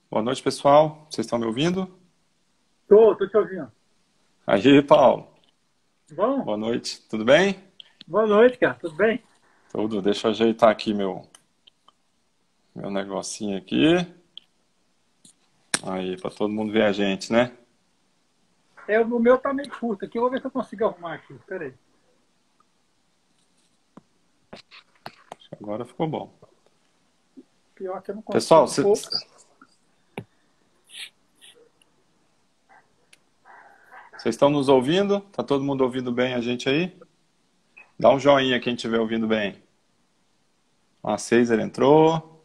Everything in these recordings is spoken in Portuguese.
Boa noite, pessoal. Vocês estão me ouvindo? Tô te ouvindo. Aí, Paulo. Bom, Boa noite. Tudo bem? boa noite, cara. Tudo bem? Tudo. Deixa eu ajeitar aqui meu negocinho aqui. Aí, para todo mundo ver a gente, né? O meu tá meio curto aqui. Eu vou ver se eu consigo arrumar aqui. Pera aí. Agora ficou bom. Pior que eu não Pessoal, consigo pôr. vocês estão nos ouvindo? Tá todo mundo ouvindo bem a gente aí? Dá um joinha quem estiver ouvindo bem. A Ceiser entrou.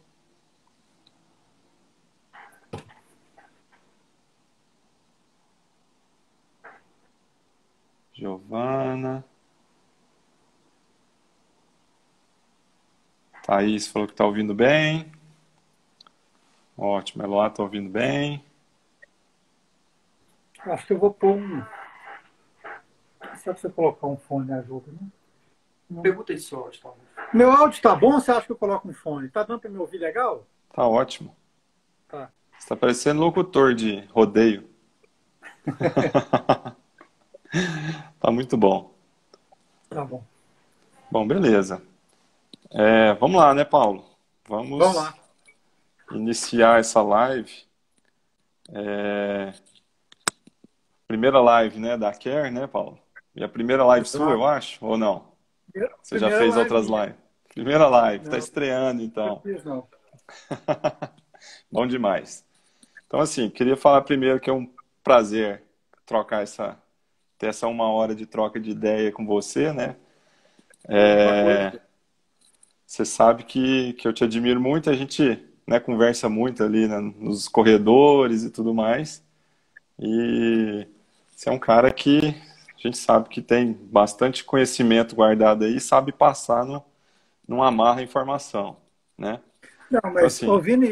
Giovana. Thaís falou que tá ouvindo bem. Ótimo. Eloá tá ouvindo bem. Acho que eu vou pôr um. Só que você colocar um fone ajuda, né? Pergunta aí se o áudio tá bom. Meu áudio tá bom ou você acha que eu coloco um fone? Tá dando pra me ouvir legal? Tá ótimo. Tá. Você tá parecendo locutor de rodeio. Tá muito bom. Tá bom. Bom, beleza. Vamos lá, né, Paulo? Vamos Vamos lá. iniciar essa live. Primeira live, né, da Care, né, Paulo? E a primeira live sua, eu Exato. acho, ou não? Você já Primeira fez live outras minha. lives? Primeira live, tá Não, estreando, não então. fiz não. Bom demais. Então, assim, queria falar primeiro que é um prazer ter essa 1 hora de troca de ideia com você, né? É a mesma coisa. Você sabe que eu te admiro muito, a gente, né, conversa muito ali, né, nos corredores e tudo mais. E você é um cara que a gente sabe que tem bastante conhecimento guardado aí e sabe passar numa amarra informação, né? Não, Então, mas assim, ouvindo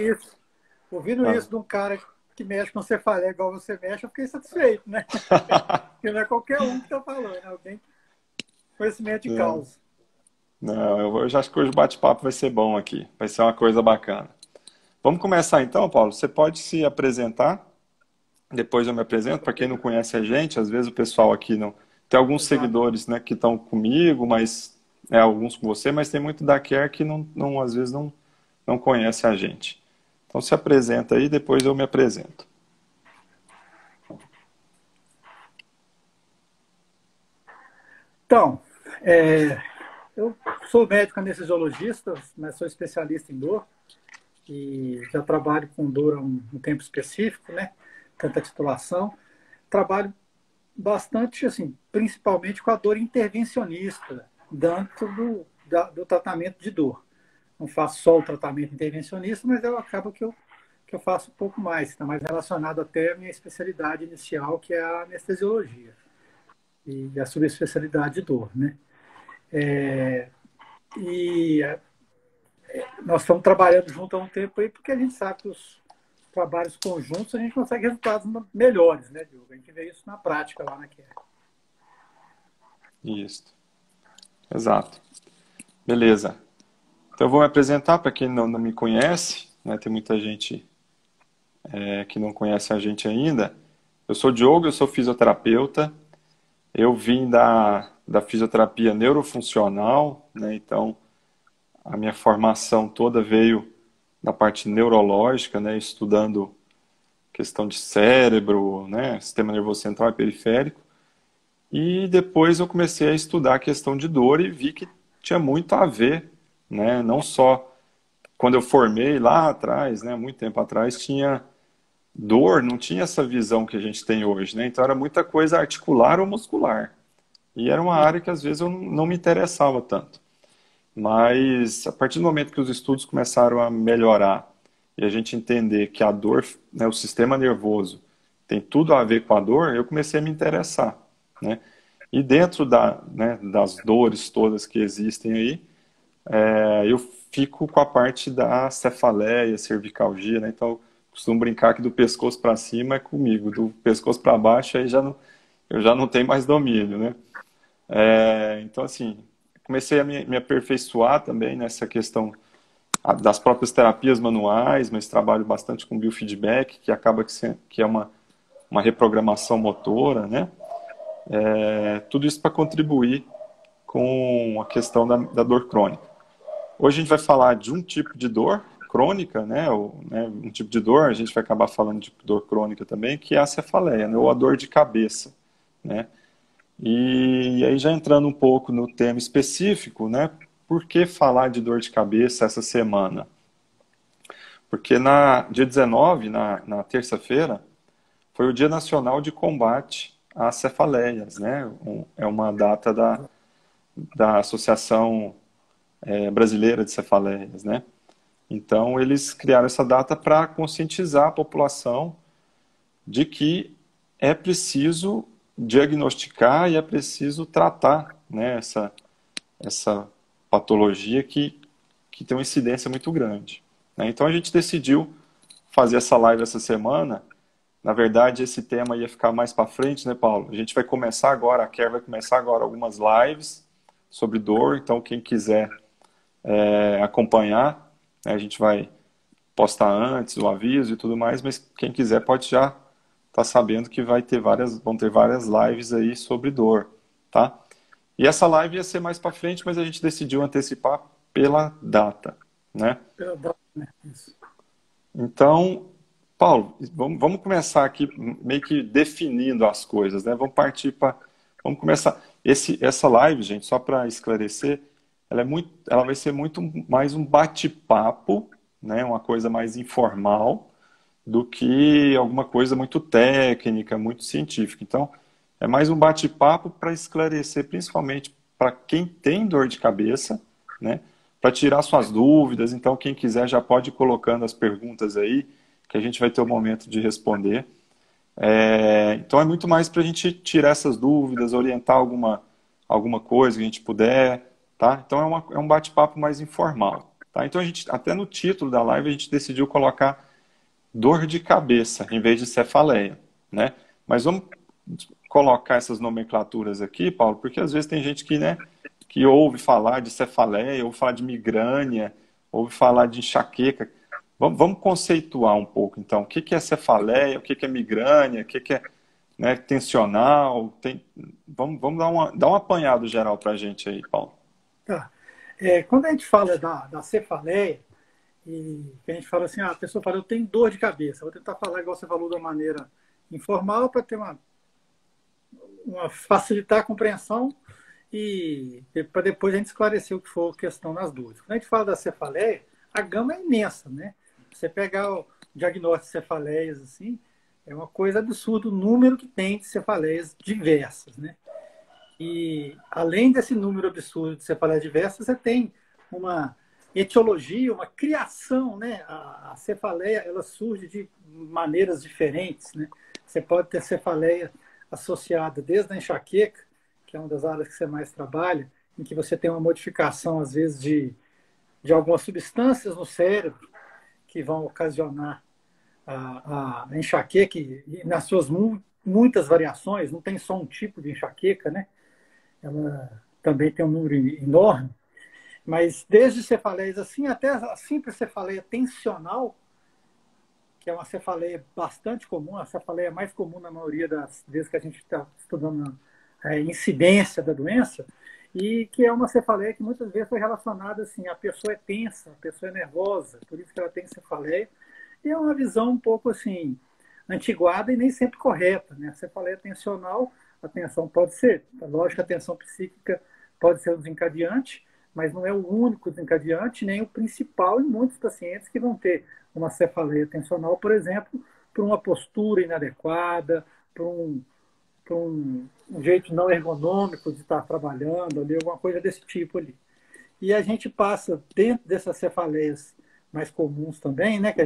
ah, isso de um cara que mexe com cefaleia igual você mexe, eu fiquei satisfeito, né? Porque não é qualquer um que tá falando, é alguém conhecimento de não, causa. não, eu já acho que hoje o bate-papo vai ser bom aqui, vai ser uma coisa bacana. Vamos começar então, Paulo? Você pode se apresentar, depois eu me apresento. Para quem não conhece a gente, às vezes o pessoal aqui não. Tem alguns Exato. seguidores, né, que estão comigo, mas alguns com você, mas tem muito da Care que às vezes não conhece a gente. Então se apresenta aí, depois eu me apresento. Então, eu sou médico anestesiologista, mas sou especialista em dor e já trabalho com dor há um tempo específico, né? Tanta titulação. Trabalho bastante, assim, principalmente com a dor intervencionista, dentro do tratamento de dor. Não faço só o tratamento intervencionista, mas eu acabo que eu faço um pouco mais, está mais relacionado até à minha especialidade inicial, que é a anestesiologia e a subespecialidade de dor, né? E nós estamos trabalhando junto há um tempo aí, porque a gente sabe que os trabalhos conjuntos a gente consegue resultados melhores, né, Diogo? A gente vê isso na prática lá na Care. Isso, exato. Beleza. Então eu vou me apresentar para quem não me conhece, né? Tem muita gente que não conhece a gente ainda. Eu sou o Diogo, eu sou fisioterapeuta. Eu vim da fisioterapia neurofuncional, né? Então a minha formação toda veio da parte neurológica, né? Estudando questão de cérebro, né? Sistema nervoso central e periférico. E depois eu comecei a estudar a questão de dor e vi que tinha muito a ver, né? Não só quando eu formei lá atrás, né? Muito tempo atrás, tinha dor, não tinha essa visão que a gente tem hoje, né? Então era muita coisa articular ou muscular. E era uma área que às vezes eu não me interessava tanto. Mas a partir do momento que os estudos começaram a melhorar e a gente entender que a dor, né, o sistema nervoso tem tudo a ver com a dor, eu comecei a me interessar, né? E dentro das dores todas que existem aí, eu fico com a parte da cefaleia, cervicalgia, né? Então, eu costumo brincar que do pescoço para cima é comigo, do pescoço para baixo aí eu já não tenho mais domínio, né? Então, assim, comecei a me aperfeiçoar também nessa questão das próprias terapias manuais, mas trabalho bastante com biofeedback, que acaba que é uma reprogramação motora, né? Tudo isso para contribuir com a questão da dor crônica. Hoje a gente vai falar de um tipo de dor crônica, né? Um tipo de dor, a gente vai acabar falando de dor crônica também, que é a cefaleia, né? Ou a dor de cabeça, né? E aí já entrando um pouco no tema específico, né? Por que falar de dor de cabeça essa semana? Porque dia 19, na terça-feira, foi o Dia Nacional de Combate às Cefaleias, né? É uma data da Associação Brasileira de Cefaleias, né? Então, eles criaram essa data para conscientizar a população de que é preciso diagnosticar e é preciso tratar, né, essa patologia que tem uma incidência muito grande, né? Então, a gente decidiu fazer essa live essa semana. Na verdade, esse tema ia ficar mais para frente, né, Paulo? A gente vai começar agora, a Care vai começar agora algumas lives sobre dor, então quem quiser acompanhar, né, a gente vai postar antes o aviso e tudo mais, mas quem quiser pode já estar sabendo que vão ter várias lives aí sobre dor, tá? E essa live ia ser mais para frente, mas a gente decidiu antecipar pela data, né? Pela data, né? Isso. Então, Paulo, vamos começar aqui meio que definindo as coisas, né? Vamos começar. Essa live, gente, só para esclarecer, ela vai ser muito mais um bate-papo, né? Uma coisa mais informal do que alguma coisa muito técnica, muito científica. Então, é mais um bate-papo para esclarecer, principalmente para quem tem dor de cabeça, né? Para tirar suas dúvidas. Então, quem quiser já pode ir colocando as perguntas aí, que a gente vai ter o momento de responder. Então, é muito mais para a gente tirar essas dúvidas, orientar alguma coisa que a gente puder, tá? Então, é um bate-papo mais informal, tá? Então, até no título da live, a gente decidiu colocar dor de cabeça, em vez de cefaleia, né? Mas vamos colocar essas nomenclaturas aqui, Paulo, porque às vezes tem gente que, né, que ouve falar de cefaleia, ouve falar de migrânia, ouve falar de enxaqueca. Vamos conceituar um pouco, então. O que é cefaleia, o que é migrânia, o que é, né, tensional? Vamos dar um apanhado geral para a gente aí, Paulo. Tá. Quando a gente fala da cefaleia, e a gente fala assim, a pessoa fala, eu tenho dor de cabeça. Vou tentar falar igual você falou, da maneira informal, para ter uma facilitar a compreensão e para depois a gente esclarecer o que for questão nas dúvidas. Quando a gente fala da cefaleia, a gama é imensa, né? Você pegar o diagnóstico de cefaleias, assim, é uma coisa absurda o número que tem de cefaleias diversas, né? E além desse número absurdo de cefaleias diversas, você tem uma etiologia, uma criação, né? A cefaleia, ela surge de maneiras diferentes, né? Você pode ter cefaleia associada desde a enxaqueca, que é uma das áreas que você mais trabalha, em que você tem uma modificação, às vezes, de algumas substâncias no cérebro que vão ocasionar a enxaqueca, e nas suas muitas variações, não tem só um tipo de enxaqueca, né? Ela também tem um número enorme, mas desde cefaleias assim até a simples cefaleia tensional, que é uma cefaleia bastante comum, a cefaleia mais comum na maioria das vezes que a gente está estudando a incidência da doença, e que é uma cefaleia que muitas vezes foi relacionada assim, a pessoa é tensa, a pessoa é nervosa, por isso que ela tem cefaleia, e é uma visão um pouco assim, antiguada e nem sempre correta, né? A cefaleia tensional, a tensão pode ser, lógico, a tensão psíquica pode ser um desencadeante, mas não é o único desencadeante, nem o principal em muitos pacientes que vão ter uma cefaleia tensional, por exemplo, por uma postura inadequada, por um jeito não ergonômico de estar trabalhando ali, alguma coisa desse tipo ali. E a gente passa dentro dessas cefaleias mais comuns também, né, que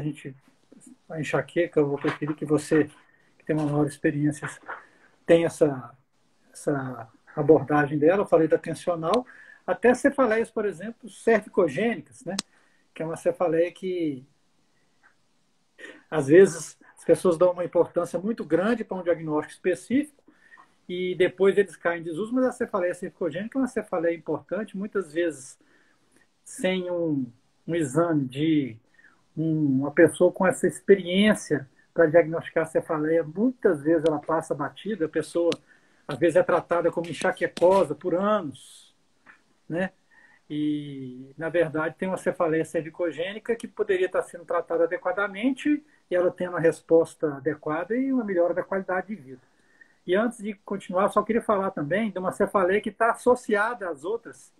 a enxaqueca, eu vou preferir que você, que tem uma maior experiência, tenha essa abordagem dela. Eu falei da tensional, até cefaleias, por exemplo, cervicogênicas, né, que é uma cefaleia que, às vezes, as pessoas dão uma importância muito grande para um diagnóstico específico, e depois eles caem em desuso, mas a cefaleia cervicogênica é uma cefaleia importante, muitas vezes sem um exame de uma pessoa com essa experiência para diagnosticar a cefaleia, muitas vezes ela passa batida, a pessoa às vezes é tratada como enxaquecosa por anos, né? E, na verdade, tem uma cefaleia cervicogênica que poderia estar sendo tratada adequadamente e ela tendo uma resposta adequada e uma melhora da qualidade de vida. E antes de continuar, só queria falar também de uma cefaleia que está associada às outras,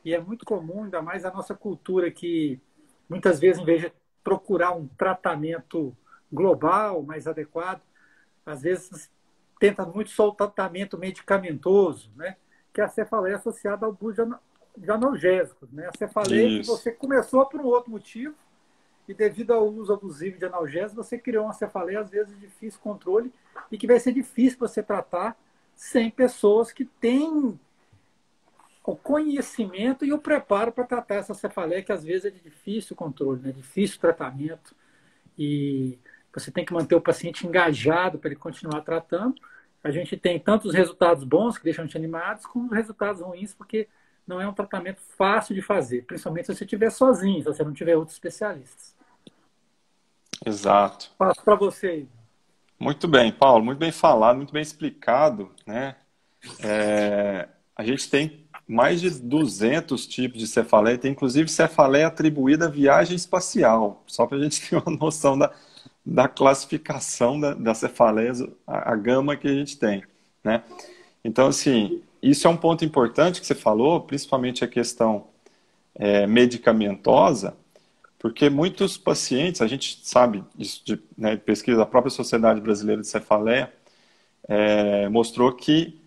e é muito comum, ainda mais a nossa cultura, que muitas vezes, em vez de procurar um tratamento global, mais adequado, às vezes tenta muito só o tratamento medicamentoso, né? Que é a cefaleia associada ao uso de analgésicos, né? A cefaleia que Isso. você começou por um outro motivo e devido ao uso abusivo de analgésicos, você criou uma cefaleia, às vezes, de difícil controle e que vai ser difícil você tratar sem pessoas que têm o conhecimento e o preparo para tratar essa cefaleia, que às vezes é de difícil controle, né? Difícil tratamento. E você tem que manter o paciente engajado para ele continuar tratando. A gente tem tanto os resultados bons, que deixam a gente animados, como os resultados ruins, porque não é um tratamento fácil de fazer, principalmente se você estiver sozinho, se você não tiver outros especialistas. Exato. Passo para você aí. Muito bem, Paulo, muito bem falado, muito bem explicado, né? A gente tem mais de 200 tipos de cefaleia, tem inclusive cefaleia atribuída à viagem espacial, só para a gente ter uma noção da classificação das cefaleias, a gama que a gente tem, né? Então, assim, isso é um ponto importante que você falou, principalmente a questão medicamentosa, porque muitos pacientes, a gente sabe isso de, né, pesquisa da própria Sociedade Brasileira de Cefaleia, mostrou que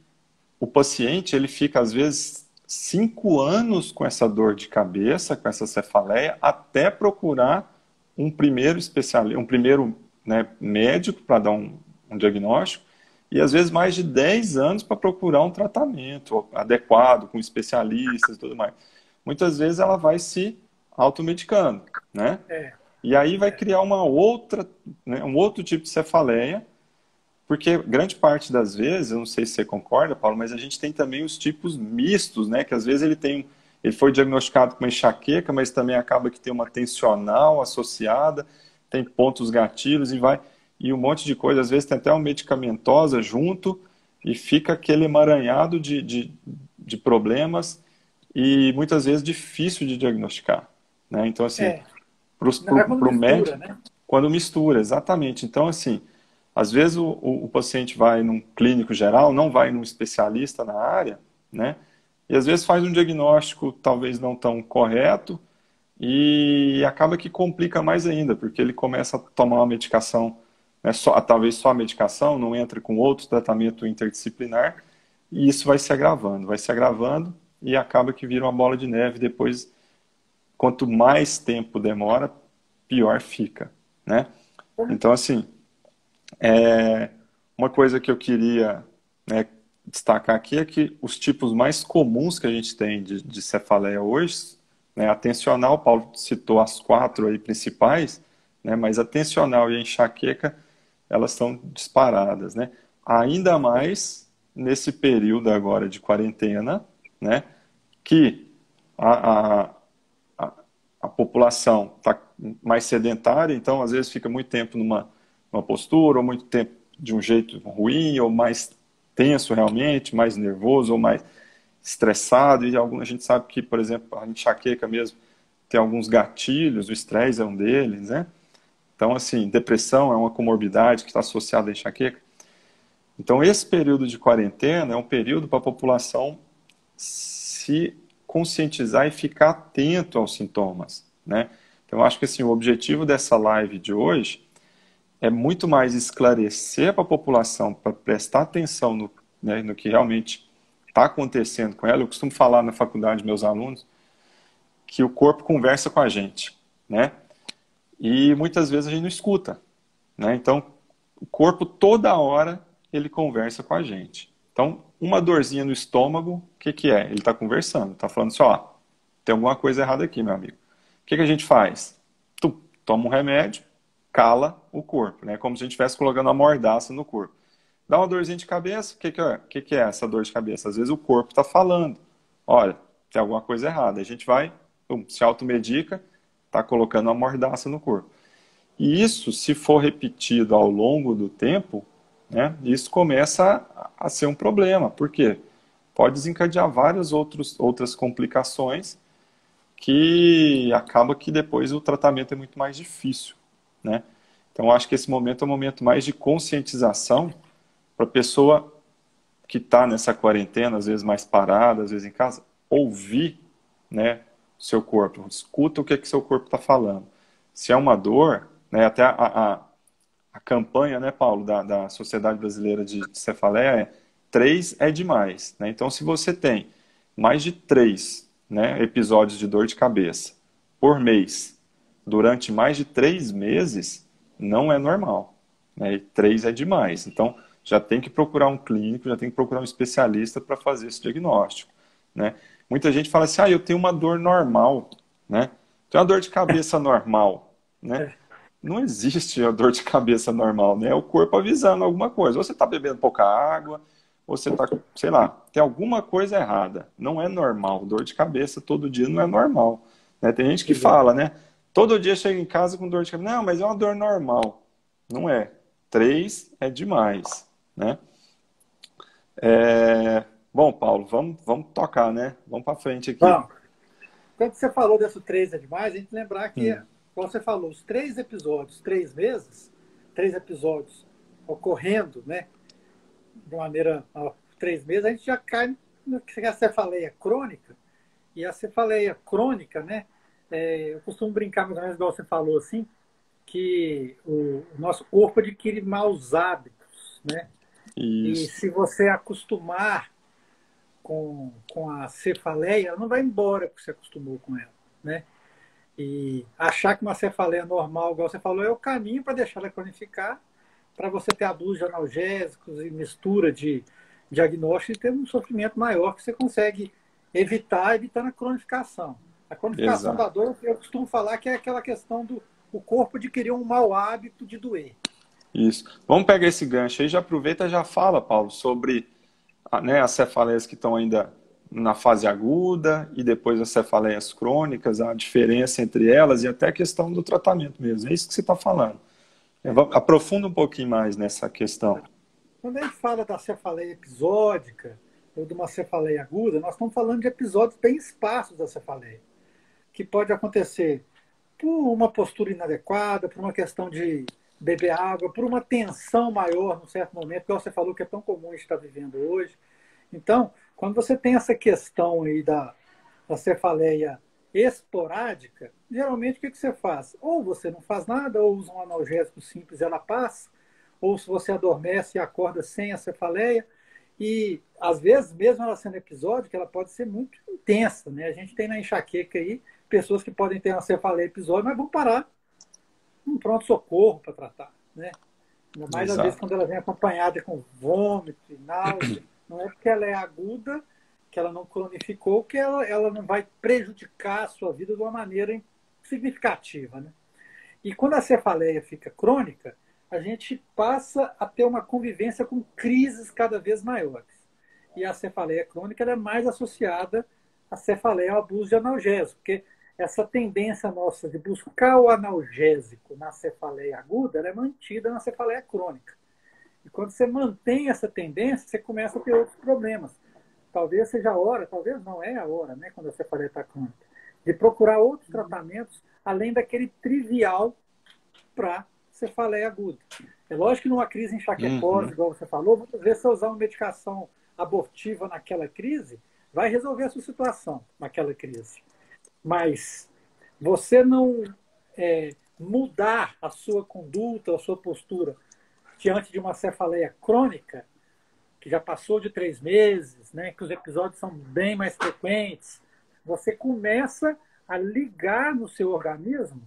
o paciente ele fica às vezes 5 anos com essa dor de cabeça, com essa cefaleia, até procurar um primeiro especialista, um primeiro, né, médico para dar um diagnóstico, e às vezes mais de 10 anos para procurar um tratamento adequado, com especialistas e tudo mais. Muitas vezes ela vai se automedicando, né? É, E aí vai criar uma outra, né, um outro tipo de cefaleia, porque grande parte das vezes, eu não sei se você concorda, Paulo, mas a gente tem também os tipos mistos, né? Que às vezes ele foi diagnosticado com uma enxaqueca, mas também acaba que tem uma tensional associada, tem pontos gatilhos e um monte de coisa. Às vezes tem até uma medicamentosa junto e fica aquele emaranhado de problemas e muitas vezes difícil de diagnosticar, né? Então, assim, é. para Não é quando o mistura, médico, né? quando mistura, exatamente. Então, assim, às vezes o paciente vai num clínico geral, não vai num especialista na área, né? E às vezes faz um diagnóstico talvez não tão correto e acaba que complica mais ainda, porque ele começa a tomar uma medicação, né, talvez só a medicação, não entra com outro tratamento interdisciplinar, e isso vai se agravando e acaba que vira uma bola de neve. Depois, quanto mais tempo demora, pior fica, né? Então, assim, uma coisa que eu queria, né, destacar aqui é que os tipos mais comuns que a gente tem de cefaleia hoje, né, a tensional, o Paulo citou as 4 aí principais, né, mas a tensional e a enxaqueca, elas são disparadas, né? Ainda mais nesse período agora de quarentena, né, que a, a, a população está mais sedentária, então às vezes fica muito tempo numa postura, ou muito tempo de um jeito ruim, ou mais tenso realmente, mais nervoso, ou mais estressado, e a gente sabe que, por exemplo, a enxaqueca mesmo tem alguns gatilhos, o estresse é um deles, né? Então, assim, depressão é uma comorbidade que está associada à enxaqueca. Então, esse período de quarentena é um período para a população se conscientizar e ficar atento aos sintomas, né? Então, eu acho que assim, o objetivo dessa live de hoje é muito mais esclarecer para a população, para prestar atenção né, no que realmente está acontecendo com ela. Eu costumo falar na faculdade, meus alunos, que o corpo conversa com a gente, né? E muitas vezes a gente não escuta, né? Então, o corpo toda hora ele conversa com a gente. Então, uma dorzinha no estômago, o que é? Ele está conversando, está falando assim, ó, tem alguma coisa errada aqui, meu amigo. O que a gente faz? Toma um remédio, cala o corpo, né? Como se a gente estivesse colocando uma mordaça no corpo. Dá uma dorzinha de cabeça, o que é essa dor de cabeça? Às vezes o corpo está falando, olha, tem alguma coisa errada. A gente vai, se automedica, está colocando uma mordaça no corpo. E isso, se for repetido ao longo do tempo, né, isso começa a ser um problema. Por quê? Pode desencadear várias outras complicações que acaba que depois o tratamento é muito mais difícil, né? Então, acho que esse momento é um momento mais de conscientização para a pessoa que está nessa quarentena, às vezes mais parada, às vezes em casa, ouvir, né, o seu corpo, escuta o que seu corpo está falando. Se é uma dor, né, até a campanha, né, Paulo, da Sociedade Brasileira de Cefaleia é 3 é demais, né? Então, se você tem mais de 3, né, episódios de dor de cabeça por mês, durante mais de 3 meses, não é normal, né? E 3 é demais. Então, já tem que procurar um clínico, já tem que procurar um especialista para fazer esse diagnóstico, né? Muita gente fala assim, eu tenho uma dor normal, né? Tenho uma dor de cabeça normal, né? Não existe a dor de cabeça normal, né? É o corpo avisando alguma coisa. Ou você está bebendo pouca água, ou você está, sei lá, tem alguma coisa errada. Não é normal. Dor de cabeça todo dia não é normal, né? Tem gente que fala, né? Todo dia chega em casa com dor de cabeça. Não, mas é uma dor normal. Não é. 3 é demais, né? Bom, Paulo, vamos tocar, né? Vamos para frente aqui. Bom, quando você falou desse 3 é demais, a gente lembrar que, como você falou, os 3 episódios, 3 meses, 3 episódios ocorrendo, né, de maneira, 3 meses, a gente já cai no que é a cefaleia crônica. E a cefaleia crônica, né, eu costumo brincar mais ou menos igual você falou, assim, que o nosso corpo adquire maus hábitos, né? E Isso. se você acostumar com a cefaleia, ela não vai embora porque você acostumou com ela, né? E achar que uma cefaleia normal, igual você falou, é o caminho para deixar ela cronificar, para você ter abuso de analgésicos e mistura de diagnóstico e ter um sofrimento maior que você consegue evitar, evitando a cronificação. A cronificação Exato. da dor, eu costumo falar que é aquela questão do o corpo adquirir um mau hábito de doer. Isso. Vamos pegar esse gancho aí, já aproveita e já fala, Paulo, sobre, né, as cefaleias que estão ainda na fase aguda e depois as cefaleias crônicas, a diferença entre elas e até a questão do tratamento mesmo. É isso que você está falando. Aprofunda um pouquinho mais nessa questão. Quando a gente fala da cefaleia episódica ou de uma cefaleia aguda, nós estamos falando de episódios bem esparsos da cefaleia, que pode acontecer por uma postura inadequada, por uma questão de beber água, por uma tensão maior num certo momento, que você falou que é tão comum a gente estar vivendo hoje. Então, quando você tem essa questão aí da cefaleia esporádica, geralmente o que você faz? Ou você não faz nada, ou usa um analgésico simples e ela passa, ou se você adormece e acorda sem a cefaleia, e às vezes, mesmo ela sendo episódica, ela pode ser muito intensa, né? A gente tem na enxaqueca aí pessoas que podem ter uma cefaleia episódica, mas vão parar um pronto-socorro para tratar, né? Ainda mais às vezes Exato. quando ela vem acompanhada com vômito e náusea. Não é porque ela é aguda, que ela não cronificou, que ela não vai prejudicar a sua vida de uma maneira significativa, né? E quando a cefaleia fica crônica, a gente passa a ter uma convivência com crises cada vez maiores. E a cefaleia crônica ela é mais associada à cefaleia ao abuso de analgésico, porque essa tendência nossa de buscar o analgésico na cefaleia aguda ela é mantida na cefaleia crônica. E quando você mantém essa tendência, você começa a ter outros problemas. Talvez seja a hora, talvez não é a hora, né, quando a cefaleia está crônica, de procurar outros tratamentos além daquele trivial para cefaleia aguda. É lógico que numa crise enxaquecosa, igual você falou, muitas vezes você usar uma medicação abortiva naquela crise vai resolver a sua situação naquela crise. Mas você não mudar a sua conduta, a sua postura diante de uma cefaleia crônica, que já passou de 3 meses, né, que os episódios são bem mais frequentes, você começa a ligar no seu organismo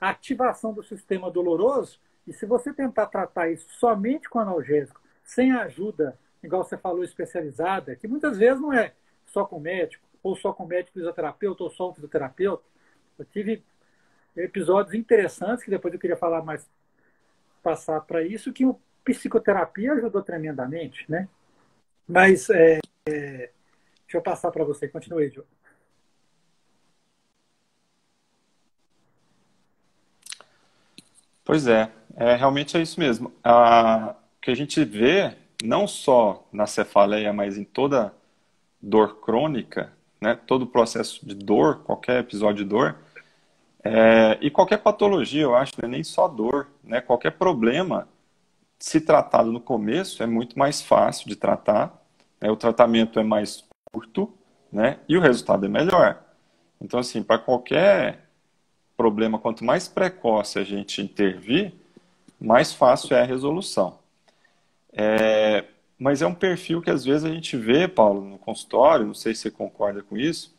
a ativação do sistema doloroso, e se você tentar tratar isso somente com analgésico, sem a ajuda, igual você falou, especializada, que muitas vezes não é só com médico, ou só com médico fisioterapeuta, ou só um fisioterapeuta. Eu tive episódios interessantes, que depois eu queria falar mais, passar para isso, que o psicoterapia ajudou tremendamente, né? Mas, deixa eu passar para você. Continue, Diogo. Pois realmente é isso mesmo. O que a gente vê, não só na cefaleia, mas em toda dor crônica, né, todo o processo de dor, qualquer episódio de dor, e qualquer patologia, eu acho, não é nem só dor, né, qualquer problema, se tratado no começo, é muito mais fácil de tratar, né, o tratamento é mais curto, né, e o resultado é melhor. Então, assim, para qualquer problema, quanto mais precoce a gente intervir, mais fácil é a resolução. Mas é um perfil que às vezes a gente vê, Paulo, no consultório, não sei se você concorda com isso,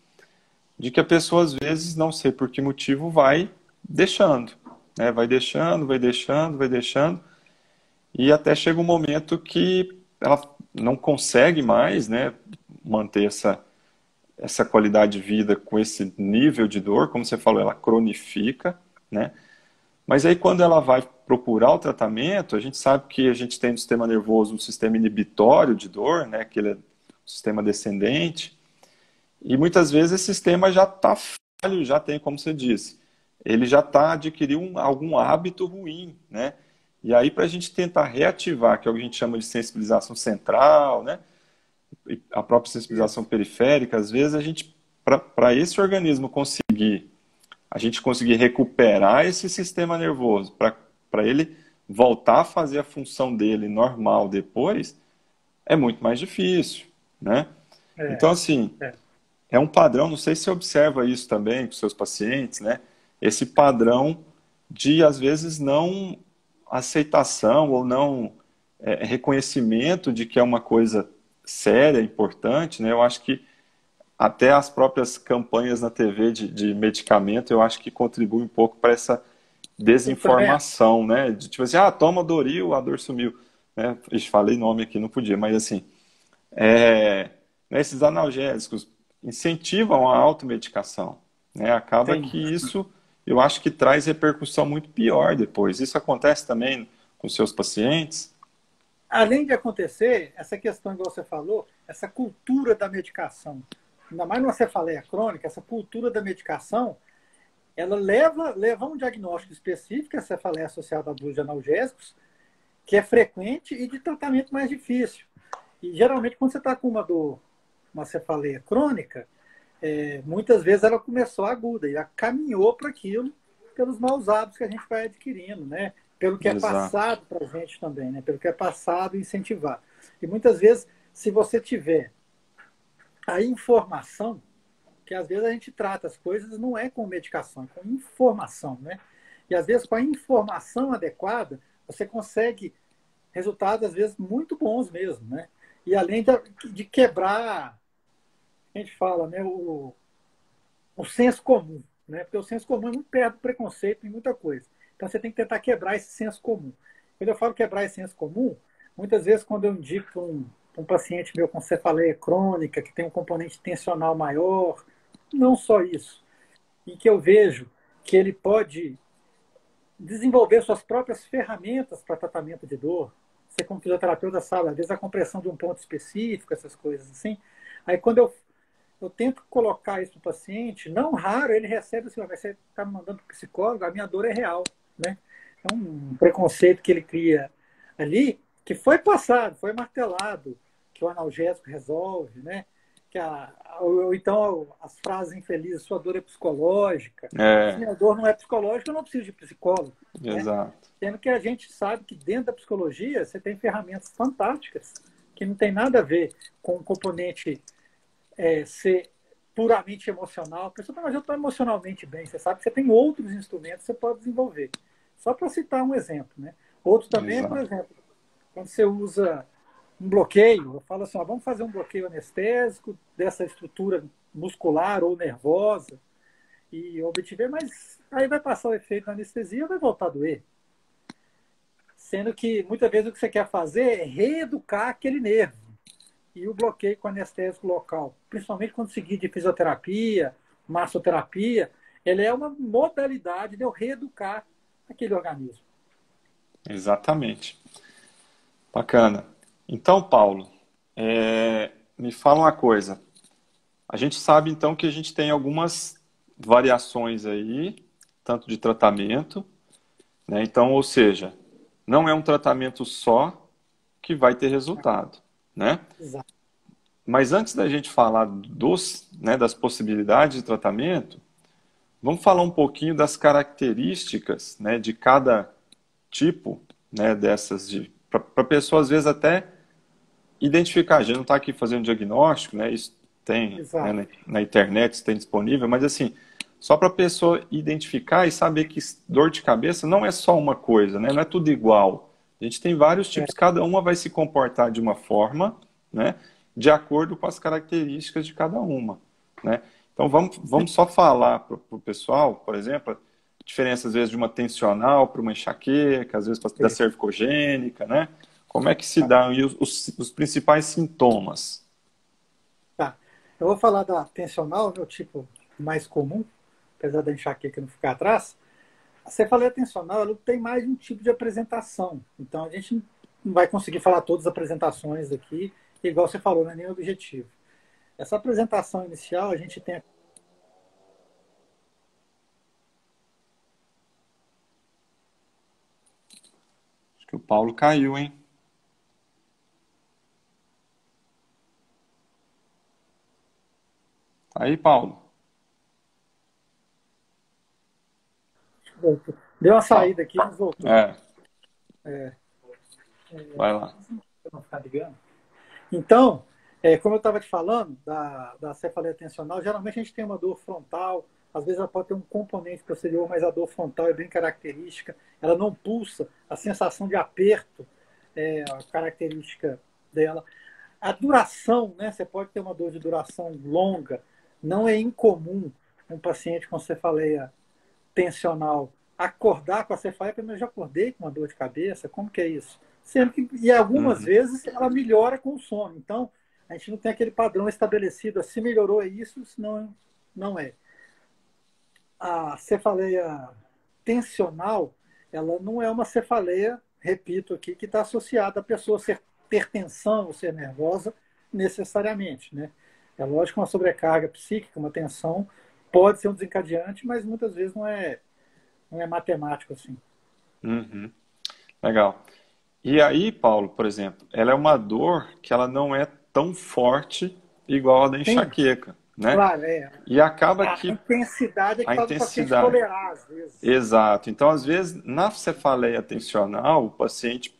de que a pessoa às vezes, não sei por que motivo, vai deixando, né? Vai deixando, vai deixando, vai deixando, e até chega um momento que ela não consegue mais, né, manter essa qualidade de vida com esse nível de dor, como você falou, ela cronifica, né? Mas aí quando ela vai procurar o tratamento, a gente sabe que a gente tem no sistema nervoso um sistema inibitório de dor, né, que ele é um sistema descendente, e muitas vezes esse sistema já está falho, já tem, como você disse, ele já está adquirindo algum hábito ruim, né? E aí para a gente tentar reativar, que é o que a gente chama de sensibilização central, né? E a própria sensibilização Isso. periférica, às vezes a gente, para esse organismo conseguir a gente conseguir recuperar esse sistema nervoso para ele voltar a fazer a função dele normal depois, é muito mais difícil, né? É, Então, assim, é. é um padrão, não sei se você observa isso também com seus pacientes, né? Esse padrão de, às vezes, não aceitação ou não reconhecimento de que é uma coisa séria, importante, né? Eu acho que até as próprias campanhas na TV de medicamento, eu acho que contribuem um pouco para essa Eu também acho. desinformação, né? De tipo assim, toma Doril, a dor sumiu. Né? Ixi, falei nome aqui, não podia, mas assim, né, esses analgésicos incentivam a automedicação, né? Acaba Tem. que isso, eu acho que traz repercussão muito pior depois. Isso acontece também com seus pacientes? Além de acontecer, essa questão que você falou, essa cultura da medicação, ainda mais numa cefaleia crônica, essa cultura da medicação, ela leva a um diagnóstico específico, a cefaleia associada a abuso de analgésicos, que é frequente e de tratamento mais difícil. E geralmente, quando você está com uma dor, uma cefaleia crônica, muitas vezes ela começou aguda e ela caminhou para aquilo pelos maus hábitos que a gente vai adquirindo, né? Pelo que é Exato. passado para a gente também, né? Pelo que é passado e incentivar. E muitas vezes, se você tiver a informação, que às vezes a gente trata as coisas não é com medicação, é com informação, né? E às vezes com a informação adequada, você consegue resultados às vezes muito bons mesmo, né? E além de quebrar, a gente fala, né, o senso comum, né? Porque o senso comum é muito perto do preconceito em muita coisa. Então você tem que tentar quebrar esse senso comum. Quando eu falo quebrar esse senso comum, muitas vezes quando eu indico para um paciente meu com cefaleia crônica, que tem um componente tensional maior, não só isso, e que eu vejo que ele pode desenvolver suas próprias ferramentas para tratamento de dor. Você, como fisioterapeuta, sabe, às vezes a compressão de um ponto específico, essas coisas assim. Aí, quando eu tento colocar isso para o paciente, não raro ele recebe assim: você está me mandando para o psicólogo, a minha dor é real. Né? É um preconceito que ele cria ali, que foi passado, foi martelado, que o analgésico resolve, né? Ou então as frases infelizes, sua dor é psicológica. Se É, minha dor não é psicológica, eu não preciso de psicólogo. Né? exato. Sendo que a gente sabe que dentro da psicologia você tem ferramentas fantásticas que não tem nada a ver com o componente ser puramente emocional. A pessoa, mas eu estou emocionalmente bem. Você sabe que você tem outros instrumentos que você pode desenvolver. Só para citar um exemplo. Né? Outro também é, por Exato. exemplo, quando você usa um bloqueio, eu falo assim, vamos fazer um bloqueio anestésico dessa estrutura muscular ou nervosa e obtiver, mas aí vai passar o efeito da anestesia e vai voltar a doer. Sendo que muitas vezes o que você quer fazer é reeducar aquele nervo. E o bloqueio com anestésico local, principalmente quando seguir de fisioterapia, massoterapia, ele é uma modalidade de eu reeducar aquele organismo. Exatamente. Bacana. Então, Paulo, me fala uma coisa. A gente sabe então que a gente tem algumas variações aí, tanto de tratamento, né? Então, ou seja, não é um tratamento só que vai ter resultado, né? Exato. Mas antes da gente falar né, das possibilidades de tratamento, vamos falar um pouquinho das características, né, de cada tipo, né, dessas, para a pessoa às vezes até identificar. A gente não está aqui fazendo diagnóstico, né, isso tem, né, Exato. na internet, isso tem disponível, mas assim, só para a pessoa identificar e saber que dor de cabeça não é só uma coisa, né, não é tudo igual. A gente tem vários É, tipos, cada uma vai se comportar de uma forma, né, de acordo com as características de cada uma, né. Então vamos só falar para o pessoal, por exemplo, a diferença às vezes de uma tensional para uma enxaqueca, às vezes da é, cervicogênica, né? Como é que se tá, dão e os principais sintomas? tá. Eu vou falar da tensional, meu tipo mais comum, apesar da enxaqueca não ficar atrás. A cefaleia tensional ela tem mais de um tipo de apresentação. Então a gente não vai conseguir falar todas as apresentações aqui, igual você falou, não é nem o objetivo. Essa apresentação inicial a gente tem. Acho que o Paulo caiu, hein? Tá aí, Paulo? Deu uma Paulo. saída aqui, mas voltou. É, vai lá. Pra não ficar ligando. Então, como eu estava te falando, da cefaleia tensional, geralmente a gente tem uma dor frontal, às vezes ela pode ter um componente posterior, mas a dor frontal é bem característica, ela não pulsa, a sensação de aperto é a característica dela. A duração, né? Você pode ter uma dor de duração longa, não é incomum um paciente com cefaleia tensional acordar com a cefaleia, eu já acordei com uma dor de cabeça, como que é isso? Sempre que, e algumas Uhum, vezes ela melhora com o sono. Então, a gente não tem aquele padrão estabelecido, se melhorou é isso, senão não é. A cefaleia tensional, ela não é uma cefaleia, repito aqui, que está associada a pessoa ter tensão ou ser nervosa necessariamente, né? É lógico que uma sobrecarga psíquica, uma tensão, pode ser um desencadeante, mas muitas vezes não é matemático assim. uhum. Legal. E aí, Paulo, por exemplo, ela é uma dor que ela não é tão forte igual a da Sim, enxaqueca, né? claro, E acaba a que intensidade é que a faz o paciente intensidade. tolerar, às vezes. Exato. Então, às vezes, na cefaleia tensional, o paciente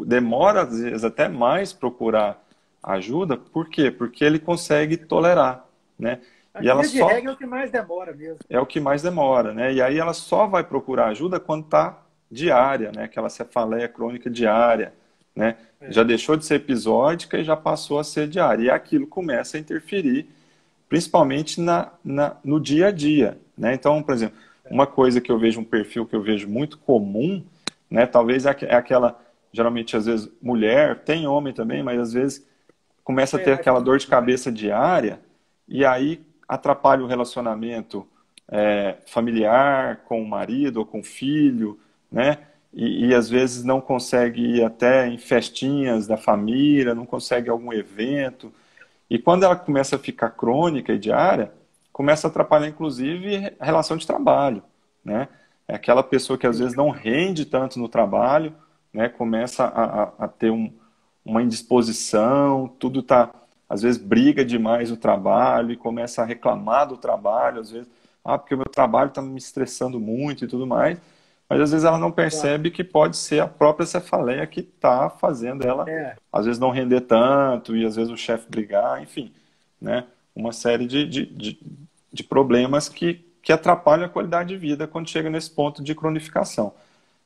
demora, às vezes, até mais procurar ajuda. Por quê? Porque ele consegue tolerar, né? A E ela via de só regra é o que mais demora mesmo. é o que mais demora, né? E aí ela só vai procurar ajuda quando está diária, né? Aquela cefaleia crônica diária, né? Já É, deixou de ser episódica e já passou a ser diária. E aquilo começa a interferir, principalmente no dia a dia, né? Então, por exemplo, uma coisa que eu vejo, um perfil que eu vejo muito comum, né? Talvez é aquela, geralmente às vezes mulher, tem homem também, mas às vezes começa a ter mais aquela comum. dor de cabeça diária e aí atrapalha o relacionamento familiar com o marido ou com o filho, né? E às vezes não consegue ir até em festinhas da família, não consegue ir a algum evento. E quando ela começa a ficar crônica e diária, começa a atrapalhar inclusive a relação de trabalho, né? É aquela pessoa que às vezes não rende tanto no trabalho, né? Começa a ter uma indisposição, tudo tá, às vezes briga demais no trabalho e começa a reclamar do trabalho, às vezes, porque o meu trabalho está me estressando muito e tudo mais, mas às vezes ela não Exato. percebe que pode ser a própria cefaleia que está fazendo ela, É, às vezes, não render tanto e às vezes o chefe brigar, enfim, né? Uma série de problemas que atrapalham a qualidade de vida quando chega nesse ponto de cronificação.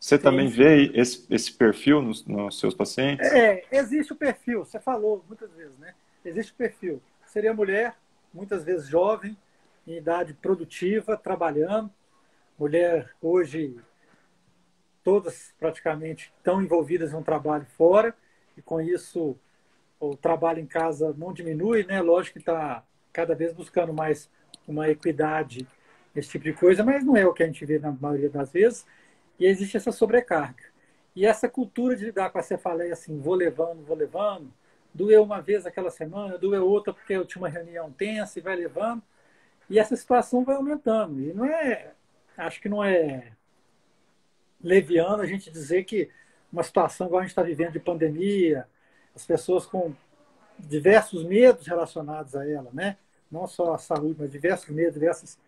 Você sim, também sim. vê esse perfil nos seus pacientes? Existe o perfil, você falou muitas vezes, né? Existe o perfil. Seria mulher, muitas vezes jovem, em idade produtiva, trabalhando. Mulher hoje, todas praticamente estão envolvidas em um trabalho fora, e com isso o trabalho em casa não diminui, né? Lógico que está cada vez buscando mais uma equidade, esse tipo de coisa, mas não é o que a gente vê na maioria das vezes. E existe essa sobrecarga. E essa cultura de lidar com a cefaleia assim, vou levando, doeu uma vez aquela semana, doeu outra porque eu tinha uma reunião tensa e vai levando. E essa situação vai aumentando. E não é, acho que leviano a gente dizer que uma situação igual a gente está vivendo de pandemia, as pessoas com diversos medos relacionados a ela, né? Não só a saúde, mas diversos medos, diversas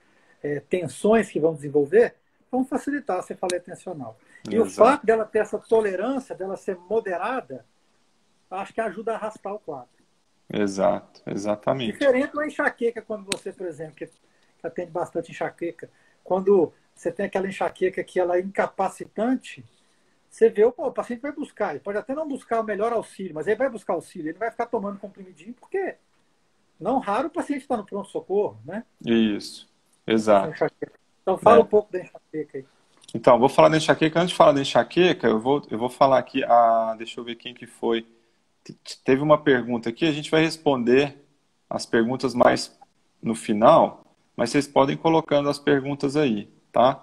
tensões que vão desenvolver, vão facilitar a cefaleia tensional. E o Exato, fato dela ter essa tolerância, dela ser moderada, acho que ajuda a arrastar o quadro. exato, exatamente. Diferente da enxaqueca, quando você, por exemplo, que atende bastante enxaqueca, quando você tem aquela enxaqueca que ela é incapacitante, você vê, o paciente vai buscar, ele pode até não buscar o melhor auxílio, mas ele vai buscar auxílio, ele vai ficar tomando comprimidinho, porque não raro o paciente está no pronto-socorro, né? Isso, exato. Então fala um Né? pouco da enxaqueca aí. Então, vou falar da enxaqueca. Antes de falar da enxaqueca, eu vou falar aqui, deixa eu ver quem que foi. Teve uma pergunta aqui, a gente vai responder as perguntas mais no final, mas vocês podem ir colocando as perguntas aí, tá?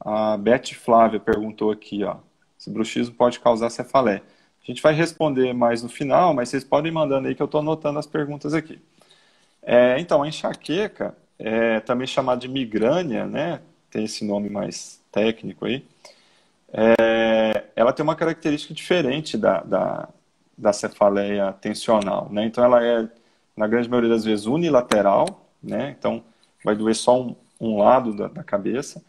A Beth Flávia perguntou aqui, ó, se bruxismo pode causar cefaleia. A gente vai responder mais no final, mas vocês podem ir mandando aí que eu estou anotando as perguntas aqui. Então, a enxaqueca, também chamada de migrânia, né? Tem esse nome mais técnico aí. Ela tem uma característica diferente da cefaleia tensional, né? Então, ela é, na grande maioria das vezes, unilateral, né? Então, vai doer só um lado da cabeça.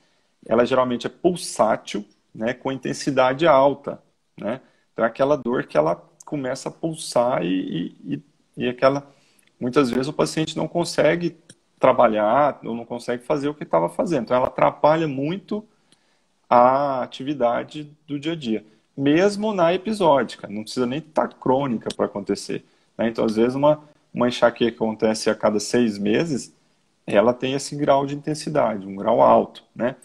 Ela geralmente é pulsátil, né? Com intensidade alta, né? Então, é aquela dor que ela começa a pulsar e aquela... Muitas vezes o paciente não consegue trabalhar ou não consegue fazer o que estava fazendo. Então, ela atrapalha muito a atividade do dia a dia, mesmo na episódica, não precisa nem estar crônica para acontecer, né? Então, às vezes, uma enxaqueca que acontece a cada 6 meses, ela tem esse grau de intensidade, um grau alto, né?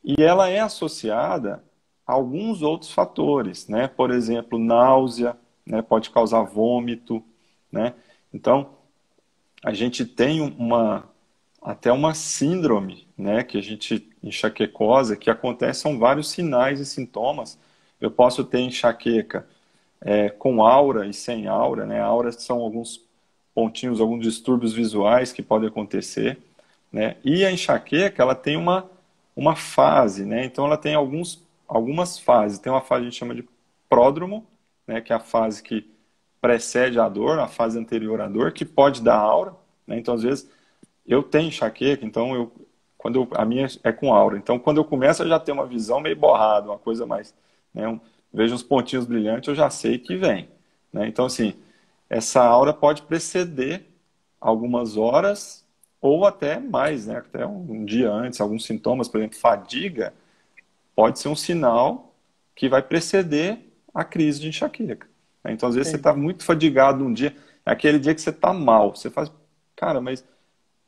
E ela é associada a alguns outros fatores, né? Por exemplo, náusea, né? Pode causar vômito, né? Então, a gente tem até uma síndrome, né, que a gente, enxaquecose, que acontece, são vários sinais e sintomas. Eu posso ter enxaqueca com aura e sem aura, né? Aura são alguns pontinhos, alguns distúrbios visuais que podem acontecer, né? E a enxaqueca, ela tem uma fase, né? Então ela tem algumas fases. Tem uma fase que a gente chama de pródromo, né, que é a fase que precede a dor, a fase anterior à dor, que pode dar aura, né? Então, às vezes, eu tenho enxaqueca, então a minha é com aura. Então, quando eu começo a já ter uma visão meio borrada, uma coisa mais, né, vejo uns pontinhos brilhantes, eu já sei que vem, né? Então, assim, essa aura pode preceder algumas horas ou até mais, né? Até um dia antes, alguns sintomas, por exemplo, fadiga, pode ser um sinal que vai preceder a crise de enxaqueca, né? Então, às vezes, você Sim. está muito fadigado um dia, é aquele dia que você está mal, você faz, cara, mas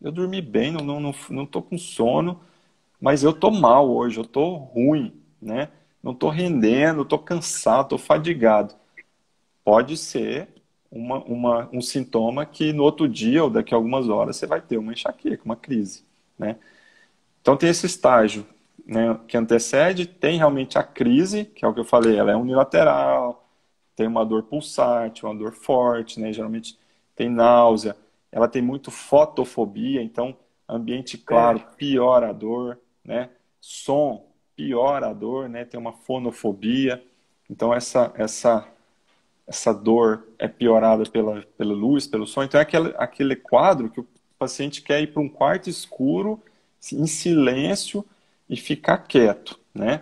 eu dormi bem, não tô com sono, mas eu tô mal hoje, eu tô ruim, né? Não tô rendendo, tô cansado, tô fadigado. Pode ser um sintoma que no outro dia ou daqui a algumas horas você vai ter uma enxaqueca, uma crise, né? Então tem esse estágio, né, que antecede, tem realmente a crise, que é o que eu falei, ela é unilateral, tem uma dor pulsante, uma dor forte, né? Geralmente tem náusea, ela tem muito fotofobia, então ambiente claro piora a dor, né? Som piora a dor, né? Tem uma fonofobia, então essa dor é piorada pela luz, pelo som. Então é aquele quadro que o paciente quer ir para um quarto escuro, em silêncio e ficar quieto, né?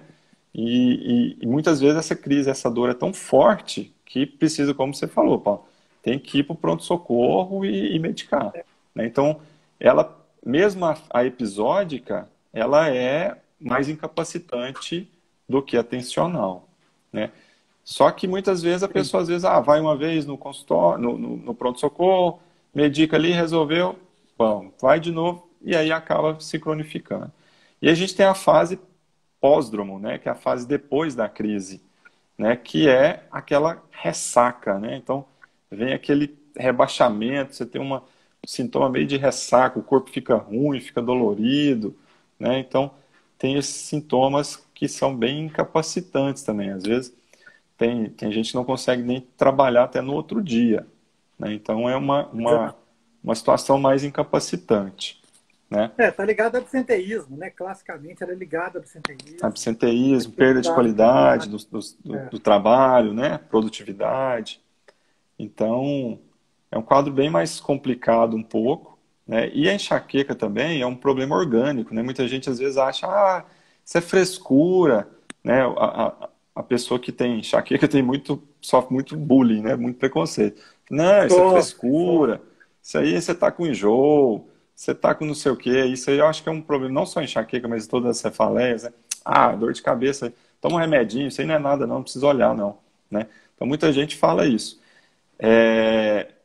E muitas vezes essa crise, essa dor é tão forte que precisa, como você falou, Paulo, tem que ir para o pronto-socorro e medicar, né? Então, ela, mesmo a episódica, ela é mais incapacitante do que a tensional, né? Só que muitas vezes a Sim. pessoa, às vezes, vai uma vez no consultório, no pronto-socorro, medica ali, resolveu, bom, vai de novo, e aí acaba se cronificando. E a gente tem a fase pós-dromo, né, que é a fase depois da crise, né, que é aquela ressaca, né? Então, vem aquele rebaixamento, você tem um sintoma meio de ressaca, o corpo fica ruim, fica dolorido, né? Então, tem esses sintomas que são bem incapacitantes também. Às vezes, tem gente que não consegue nem trabalhar até no outro dia, né? Então, é uma situação mais incapacitante, né? Tá ligado ao absenteísmo, né? Classicamente ela é ligada ao absenteísmo. Absenteísmo, perda de qualidade do trabalho, né? Produtividade. Então, é um quadro bem mais complicado um pouco, né? E a enxaqueca também é um problema orgânico, né? Muita gente às vezes acha, isso é frescura, né? A pessoa que tem enxaqueca sofre muito bullying, né? Muito preconceito. Não, isso é frescura, isso aí você tá com enjoo, você tá com não sei o quê. Isso aí eu acho que é um problema, não só enxaqueca, mas todas as cefaleias, né? Dor de cabeça, toma um remedinho, isso aí não é nada não precisa olhar não, né? Então muita gente fala isso.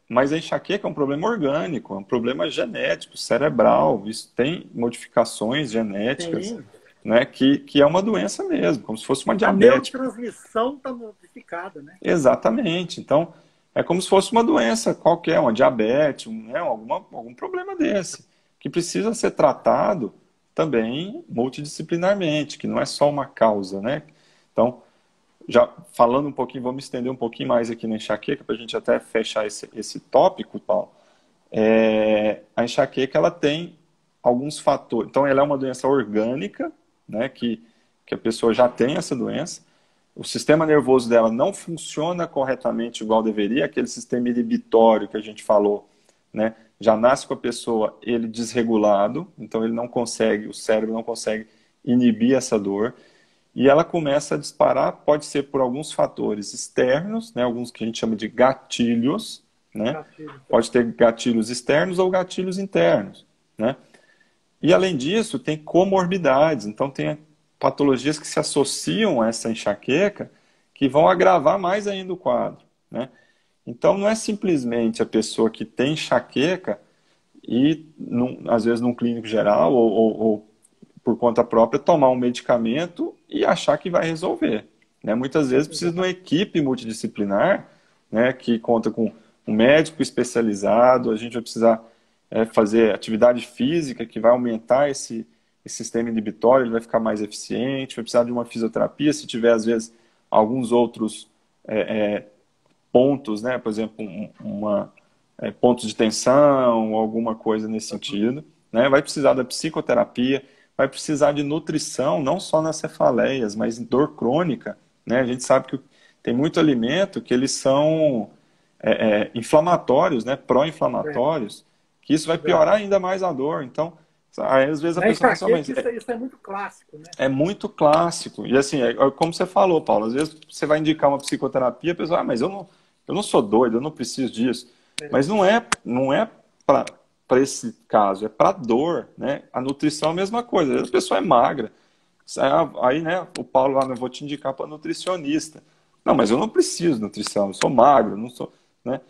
Mas a enxaqueca é um problema orgânico, é um problema genético, cerebral. Isso tem modificações genéticas, Sim. né, que é uma doença mesmo, como se fosse uma A diabetes. neurotransmissão está modificada, né? Exatamente. Então, é como se fosse uma doença qualquer, uma diabetes, né, algum problema desse, que precisa ser tratado também multidisciplinarmente, que não é só uma causa, né? Então, já falando um pouquinho, vamos estender um pouquinho mais aqui na enxaqueca, para a gente até fechar esse tópico, Paulo. A enxaqueca, ela tem alguns fatores. Então, ela é uma doença orgânica, né, que a pessoa já tem essa doença. O sistema nervoso dela não funciona corretamente igual deveria, aquele sistema inibitório que a gente falou, né, já nasce com a pessoa ele desregulado, então ele não consegue, o cérebro não consegue inibir essa dor. E ela começa a disparar, pode ser por alguns fatores externos, né, alguns que a gente chama de gatilhos, né? Pode ter gatilhos externos ou gatilhos internos, né? E além disso, tem comorbidades, então tem patologias que se associam a essa enxaqueca que vão agravar mais ainda o quadro, né? Então não é simplesmente a pessoa que tem enxaqueca e, às vezes, num clínico geral ou por conta própria, tomar um medicamento e achar que vai resolver, né? Muitas vezes precisa de uma equipe multidisciplinar, né, que conta com um médico especializado, a gente vai precisar fazer atividade física que vai aumentar esse sistema inibitório, ele vai ficar mais eficiente, vai precisar de uma fisioterapia, se tiver, às vezes, alguns outros pontos, né, por exemplo, pontos de tensão, alguma coisa nesse sentido, né? Vai precisar da psicoterapia, vai precisar de nutrição, não só nas cefaleias, mas em dor crônica, né? A gente sabe que tem muito alimento que eles são inflamatórios, né? Pró-inflamatórios, que isso vai piorar ainda mais a dor. Então, aí, às vezes a pessoa pensa, mas isso é muito clássico, né? É muito clássico. E assim, como você falou, Paulo, às vezes você vai indicar uma psicoterapia, a pessoa, mas eu não sou doido, eu não preciso disso. Mas não é para esse caso, é para dor, né? A nutrição é a mesma coisa. Às vezes a pessoa é magra. Aí, né, o Paulo lá, eu vou te indicar para nutricionista. Não, mas eu não preciso de nutrição, eu sou magro, não sou, né?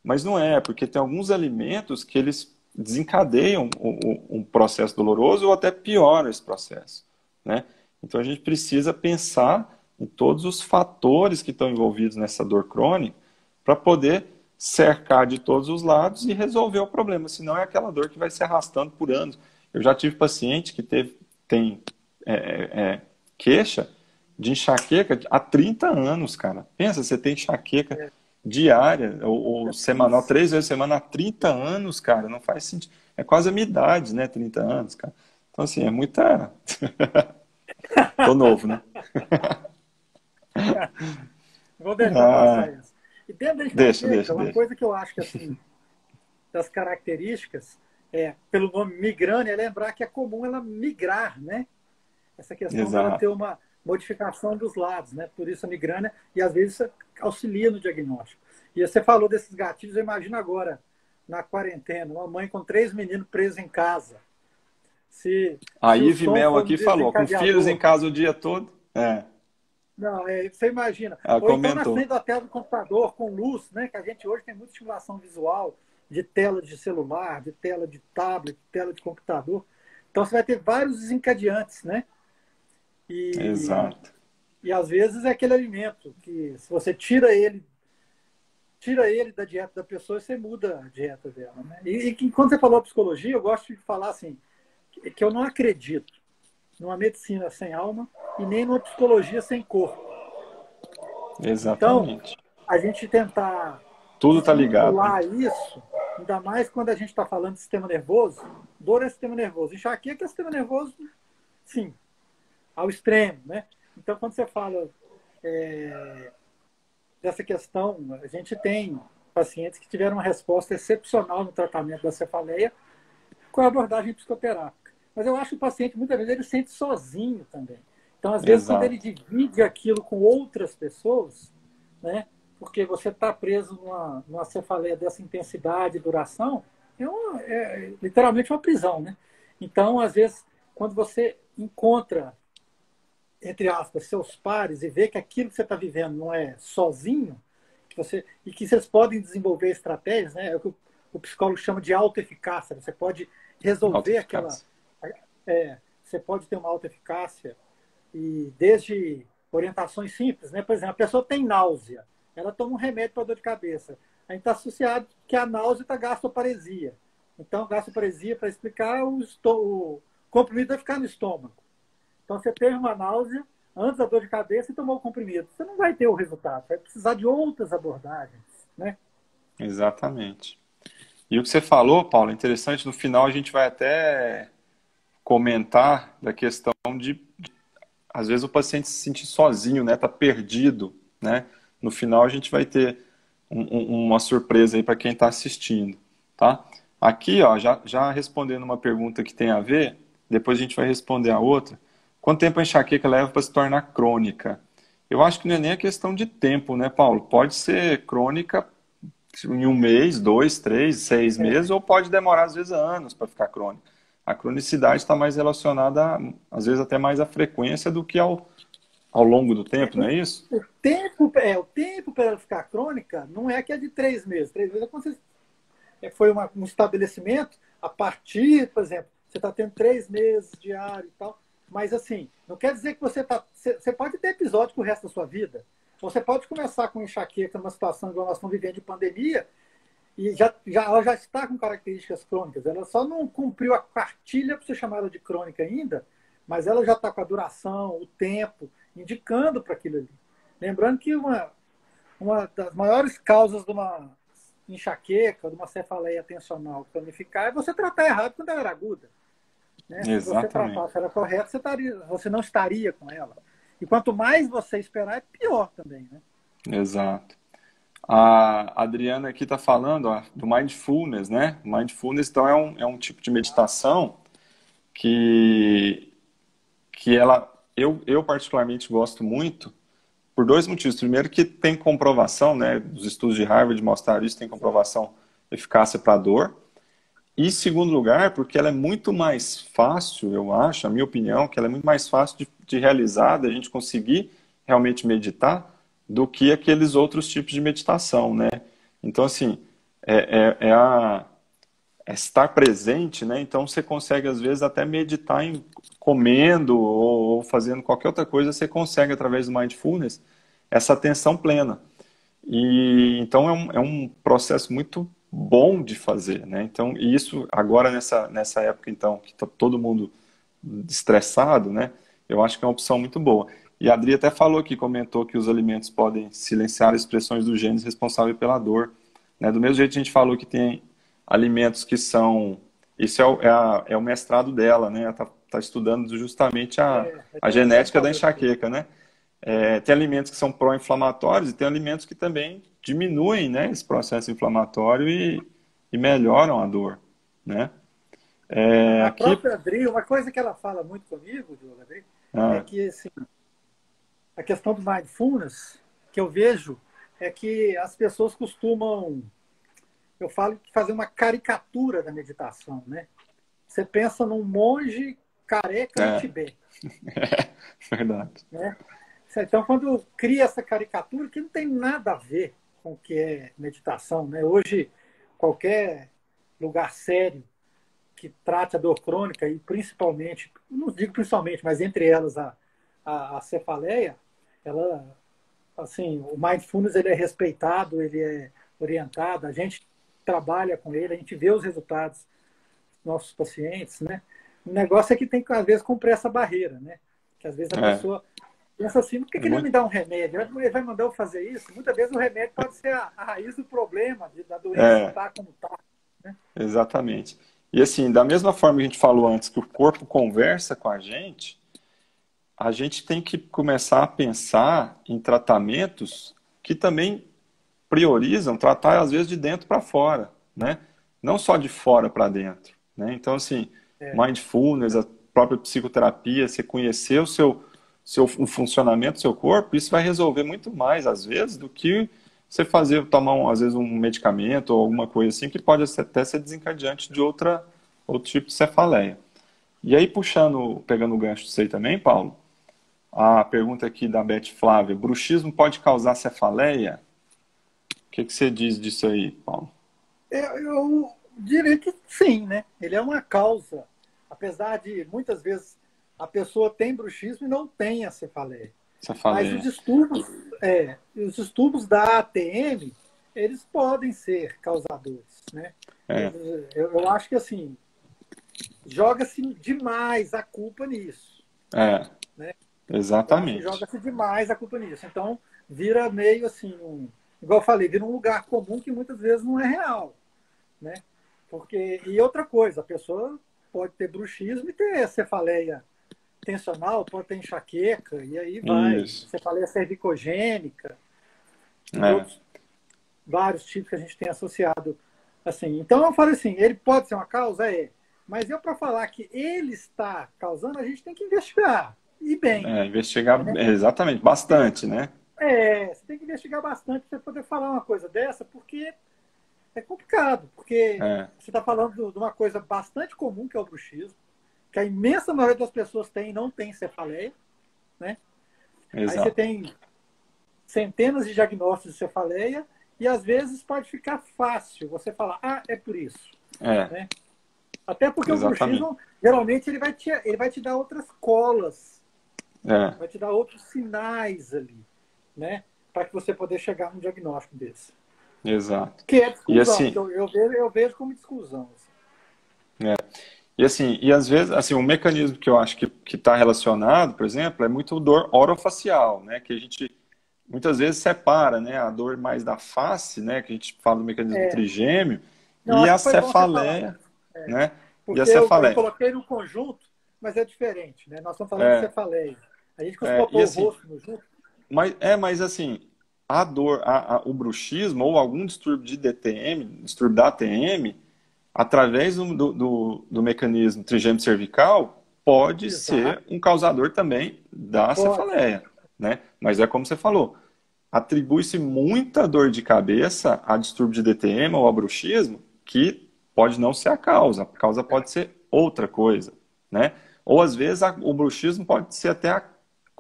Mas não é, porque tem alguns alimentos que eles desencadeiam um processo doloroso ou até pioram esse processo, né? Então a gente precisa pensar em todos os fatores que estão envolvidos nessa dor crônica para poder cercar de todos os lados e resolver o problema, senão é aquela dor que vai se arrastando por anos. Eu já tive paciente que tem queixa de enxaqueca há 30 anos, cara. Pensa, você tem enxaqueca diária ou semanal, 3 vezes por semana há 30 anos, cara. Não faz sentido. É quase a minha idade, né? 30 anos, cara. Então, assim, é muita... Tô novo, né? Vou deixar passar isso. E dentro da enxaqueca, uma deixa. coisa que eu acho que, assim, das características, pelo nome migrânia, é lembrar que é comum ela migrar, né? Essa questão dela ter uma modificação dos lados, né? Por isso a migrânia, e às vezes isso auxilia no diagnóstico. E você falou desses gatilhos, eu imagino agora, na quarentena, uma mãe com 3 meninos presos em casa. A Ive Mel aqui falou, com filhos em casa o dia todo. Não, você imagina. Ela Ou comentou. então na frente da tela do computador, com luz, né? Que a gente hoje tem muita estimulação visual de tela de celular, de tela de tablet, de tela de computador. Então você vai ter vários desencadeantes, né? Exato. E às vezes é aquele alimento que, se você tira ele da dieta da pessoa, você muda a dieta dela, né? E quando você falou psicologia, eu gosto de falar assim, que eu não acredito numa medicina sem alma e nem numa psicologia sem corpo. Exatamente. Então, a gente tentar tudo tá ligado, vincular isso Ainda mais quando a gente está falando de sistema nervoso. Dor é sistema nervoso. Enxaqueca é sistema nervoso, sim, ao extremo, né? Então, quando você fala dessa questão, a gente tem pacientes que tiveram uma resposta excepcional no tratamento da cefaleia com a abordagem psicoterápica. Mas eu acho que o paciente, muitas vezes, ele se sente sozinho também. Então, às vezes, quando ele Exato. divide aquilo com outras pessoas, né, porque você está preso numa cefaleia dessa intensidade e duração, é literalmente uma prisão, né? Então, às vezes, quando você encontra, entre aspas, seus pares e vê que aquilo que você está vivendo não é sozinho, e que vocês podem desenvolver estratégias, né? É o que o psicólogo chama de autoeficácia. Você pode resolver aquela. Autoeficácia. Você pode ter uma autoeficácia e desde orientações simples, né? Por exemplo, a pessoa tem náusea, ela toma um remédio para dor de cabeça. A gente está associado que a náusea está gastroparesia. Então, gastroparesia, para explicar, o comprimido vai ficar no estômago. Então, você teve uma náusea antes da dor de cabeça e tomou o comprimido. Você não vai ter o resultado, vai precisar de outras abordagens, né? Exatamente. E o que você falou, Paulo, é interessante, no final a gente vai até comentar da questão de, às vezes, o paciente se sentir sozinho, né? Tá perdido, né? No final a gente vai ter uma surpresa aí para quem está assistindo, tá? Aqui, ó, já respondendo uma pergunta que tem a ver, depois a gente vai responder a outra. Quanto tempo a enxaqueca leva para se tornar crônica? Eu acho que não é nem a questão de tempo, né, Paulo? Pode ser crônica em um mês, 2, 3, 6 meses, ou pode demorar, às vezes, anos para ficar crônica. A cronicidade está mais relacionada, às vezes, até mais à frequência do que ao longo do tempo, não é isso? O tempo para ela ficar crônica não é que é de 3 meses. 3 meses é quando foi um estabelecimento a partir, por exemplo, você está tendo 3 meses diário e tal. Mas assim, não quer dizer que você pode ter episódio pro resto da sua vida. Você pode começar com enxaqueca numa situação igual nós estamos vivendo de pandemia e ela já está com características crônicas. Ela só não cumpriu a cartilha para você chamar ela de crônica ainda, mas ela já está com a duração, o tempo, indicando para aquilo ali. Lembrando que uma das maiores causas de uma enxaqueca, de uma cefaleia tensional cronificar, é você tratar errado quando ela era aguda. Né? Se você Exatamente. tratasse ela correta, você não estaria com ela. E quanto mais você esperar, é pior também. Né? Exato. A Adriana aqui está falando, ó, do mindfulness, né? Mindfulness, então, é um tipo de meditação que, eu particularmente gosto muito por dois motivos. Primeiro, que tem comprovação, né? Os estudos de Harvard mostraram isso, tem comprovação de eficácia para dor. E, segundo lugar, porque ela é muito mais fácil, eu acho, a minha opinião, que ela é muito mais fácil de realizar, da gente conseguir realmente meditar, do que aqueles outros tipos de meditação, né? Então, assim, é estar presente, né? Então, você consegue, às vezes, até meditar comendo ou fazendo qualquer outra coisa, você consegue, através do mindfulness, essa atenção plena. E então é um processo muito bom de fazer, né? Então, e isso agora nessa época então que está todo mundo estressado, né? Eu acho que é uma opção muito boa. E a Adri até falou aqui, comentou que os alimentos podem silenciar expressões dos genes responsáveis pela dor, né? Do mesmo jeito que a gente falou que tem alimentos que são, isso é o mestrado dela, né? Ela tá estudando justamente a Ela genética da falou aqui. enxaqueca, né? Tem alimentos que são pró-inflamatórios e tem alimentos que também diminuem, né, esse processo inflamatório e melhoram a dor, né? A Aqui, própria Adri, uma coisa que ela fala muito comigo, Diogo, Adri, é ah, que assim, a questão do mindfulness que eu vejo é que as pessoas costumam, eu falo, fazer uma caricatura da meditação, né? Você pensa num monge careca no é, Tibete, verdade. né? Então, quando cria essa caricatura, que não tem nada a ver com o que é meditação, né? Hoje, qualquer lugar sério que trate a dor crônica e principalmente, não digo principalmente, mas entre elas a cefaleia, ela, assim, o mindfulness ele é respeitado, ele é orientado, a gente trabalha com ele, a gente vê os resultados dos nossos pacientes, né? O negócio é que tem que, às vezes, cumprir essa barreira, né? Que às vezes a É, pessoa pensa assim, por que é ele vai me muito, dar um remédio? Ele vai mandar eu fazer isso? Muitas vezes o remédio pode ser a raiz do problema, da doença é, estar como está. Exatamente. E assim, da mesma forma que a gente falou antes, que o corpo conversa com a gente tem que começar a pensar em tratamentos que também priorizam tratar, às vezes, de dentro para fora, né? Não só de fora para dentro, né? Então, assim, É, mindfulness, a própria psicoterapia, você conhecer o funcionamento do seu corpo, isso vai resolver muito mais, às vezes, do que você fazer, tomar, às vezes, um medicamento ou alguma coisa assim, que pode até ser desencadeante de outro tipo de cefaleia. E aí, pegando o gancho disso aí também, Paulo, a pergunta aqui da Beth Flávia, bruxismo pode causar cefaleia? O que você diz disso aí, Paulo? eu diria que sim, né? Ele é uma causa, apesar de muitas vezes a pessoa tem bruxismo e não tem a cefaleia. Mas Cefaleia. os distúrbios da ATM, eles podem ser causadores, né? É, Eu acho que assim, joga-se demais a culpa nisso, é, né? Eu acho que exatamente. joga-se demais a culpa nisso. Então, vira meio assim, igual eu falei, vira um lugar comum que muitas vezes não é real, né? E outra coisa, a pessoa pode ter bruxismo e ter cefaleia tensional, pode ter enxaqueca, e aí vai, Isso. cefaleia cervicogênica, e É, outros vários tipos que a gente tem associado. Assim. Então, eu falo assim, ele pode ser uma causa? É. Mas para falar que ele está causando, a gente tem que investigar. E bem. investigar, Né? exatamente, bastante, né? Você tem que investigar bastante para poder falar uma coisa dessa, porque é complicado. Porque É, você está falando de uma coisa bastante comum, que é o bruxismo, que a imensa maioria das pessoas tem e não tem cefaleia. Né? Aí você exato. tem centenas de diagnósticos de cefaleia e às vezes pode ficar fácil você falar, é por isso. É, Né? Até porque o exatamente. bruxismo, geralmente, ele vai te dar outras colas, É, vai te dar outros sinais ali, né? Para que você poder chegar num diagnóstico desse. exato. Que é E discussão, que assim, eu vejo como discussão. Assim. e às vezes, assim, um mecanismo que eu acho que está relacionado, por exemplo, é muito dor orofacial, né? Que a gente muitas vezes separa, né? A dor mais da face, né? Que a gente fala do mecanismo trigêmeo, Não, e acho a que foi bom você falar cefaleia, isso. né? E a Porque eu cefaleia. coloquei no conjunto, mas é diferente, né? Nós estamos falando de É, cefaleia. A gente costuma e pôr o assim, rosto no junto. mas assim, a dor, o bruxismo ou algum distúrbio de DTM, distúrbio da ATM, através do mecanismo trigêmeo cervical, pode Exato. ser um causador também da Pode. cefaleia, né? Mas é como você falou, atribui-se muita dor de cabeça a distúrbio de DTM ou a bruxismo, que pode não ser a causa pode ser outra coisa, né? Ou às vezes o bruxismo pode ser até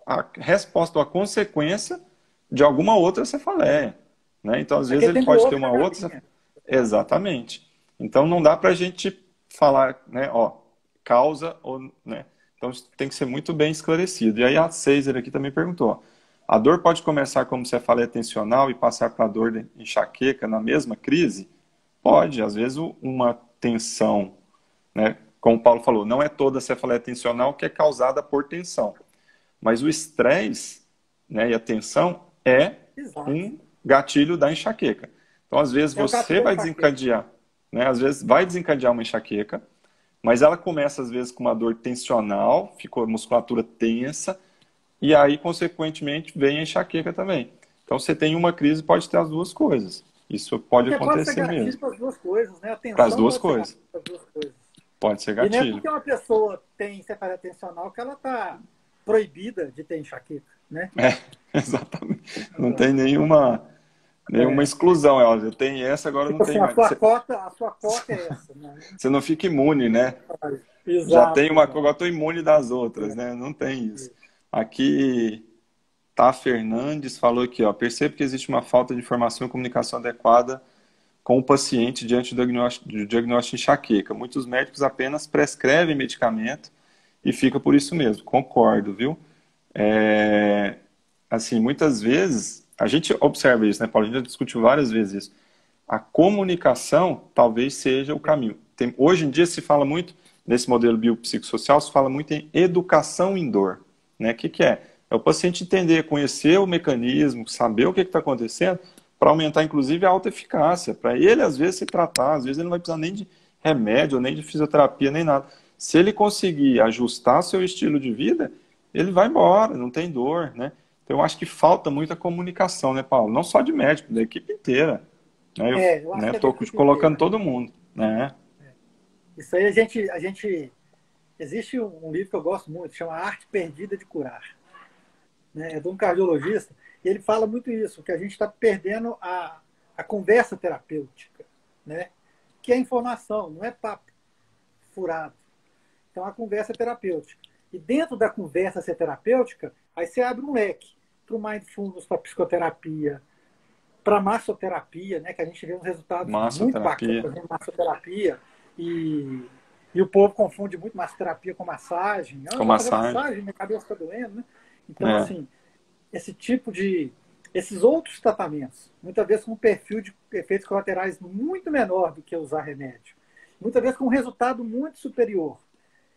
a resposta ou a consequência de alguma outra cefaleia, né? Então às vezes Porque ele tem pode ter outra uma na outra. linha. Exatamente. Então não dá para a gente falar, né, causa ou, né? Então isso tem que ser muito bem esclarecido. E aí a César aqui também perguntou: a dor pode começar como cefaleia tensional e passar para a dor de enxaqueca na mesma crise? Pode, às vezes uma tensão, né? Como o Paulo falou, não é toda cefaleia tensional que é causada por tensão, mas o estresse, né, e a tensão é Exato. um gatilho da enxaqueca. Então, às vezes, É o você gatilho da vai enxaqueca. desencadear, né, às vezes vai desencadear uma enxaqueca, mas ela começa, às vezes, com uma dor tensional, ficou a musculatura tensa, e aí, consequentemente, vem a enxaqueca também. Então, você tem uma crise, pode ter as duas coisas. Isso pode Porque pode ser acontecer gatilho mesmo. para as duas coisas, né? A Para as tensão duas pode ser coisas. gatilho para as duas coisas. Pode ser E não é gatilho. porque uma pessoa tem cefaleia tensional que ela está proibida de ter enxaqueca, né? É, exatamente. Não tem nenhuma É. exclusão. Olha, eu tenho essa, agora não Tipo assim, tenho mais. a sua cota é essa, né? Você não fica imune, né? Já tem Exato, uma exato. coisa, eu estou imune das outras, né? Não tem isso. Aqui, tá Fernandes falou aqui, ó, percebo que existe uma falta de informação e comunicação adequada com o paciente diante do diagnóstico de enxaqueca. Muitos médicos apenas prescrevem medicamento e fica por isso mesmo. Concordo, viu? É, assim, muitas vezes, a gente observa isso, né, Paulo? A gente já discutiu várias vezes isso. A comunicação talvez seja o caminho. Hoje em dia se fala muito, nesse modelo biopsicossocial, se fala muito em educação em dor. Né? O que é? É o paciente entender, conhecer o mecanismo, saber o que está acontecendo, para aumentar, inclusive, a autoeficácia, para ele, às vezes, se tratar, às vezes ele não vai precisar nem de remédio, nem de fisioterapia, nem nada. Se ele conseguir ajustar seu estilo de vida, ele vai embora, não tem dor, né? Então, eu acho que falta muita comunicação, né, Paulo? Não só de médico, da equipe inteira. Né? Eu acho Né, que é da tô equipe colocando inteira. todo mundo, né? Isso aí a gente existe um livro que eu gosto muito, chama A Arte Perdida de Curar, né? É de um cardiologista, e ele fala muito isso, que a gente está perdendo a conversa terapêutica, né? Que é informação, não é papo furado. Então, a conversa é terapêutica. E dentro da conversa ser terapêutica, aí você abre um leque para o mindfulness, para a psicoterapia, para a massoterapia, né? Que a gente vê uns resultados muito bacanas Massoterapia. fazendo massoterapia. E, e o povo confunde muito massoterapia com massagem. Ah, eu Com vou fazer massagem. massagem, minha cabeça está doendo, né? Então, É, assim, esse tipo de... Esses outros tratamentos, muitas vezes com um perfil de efeitos colaterais muito menor do que usar remédio. Muitas vezes com um resultado muito superior,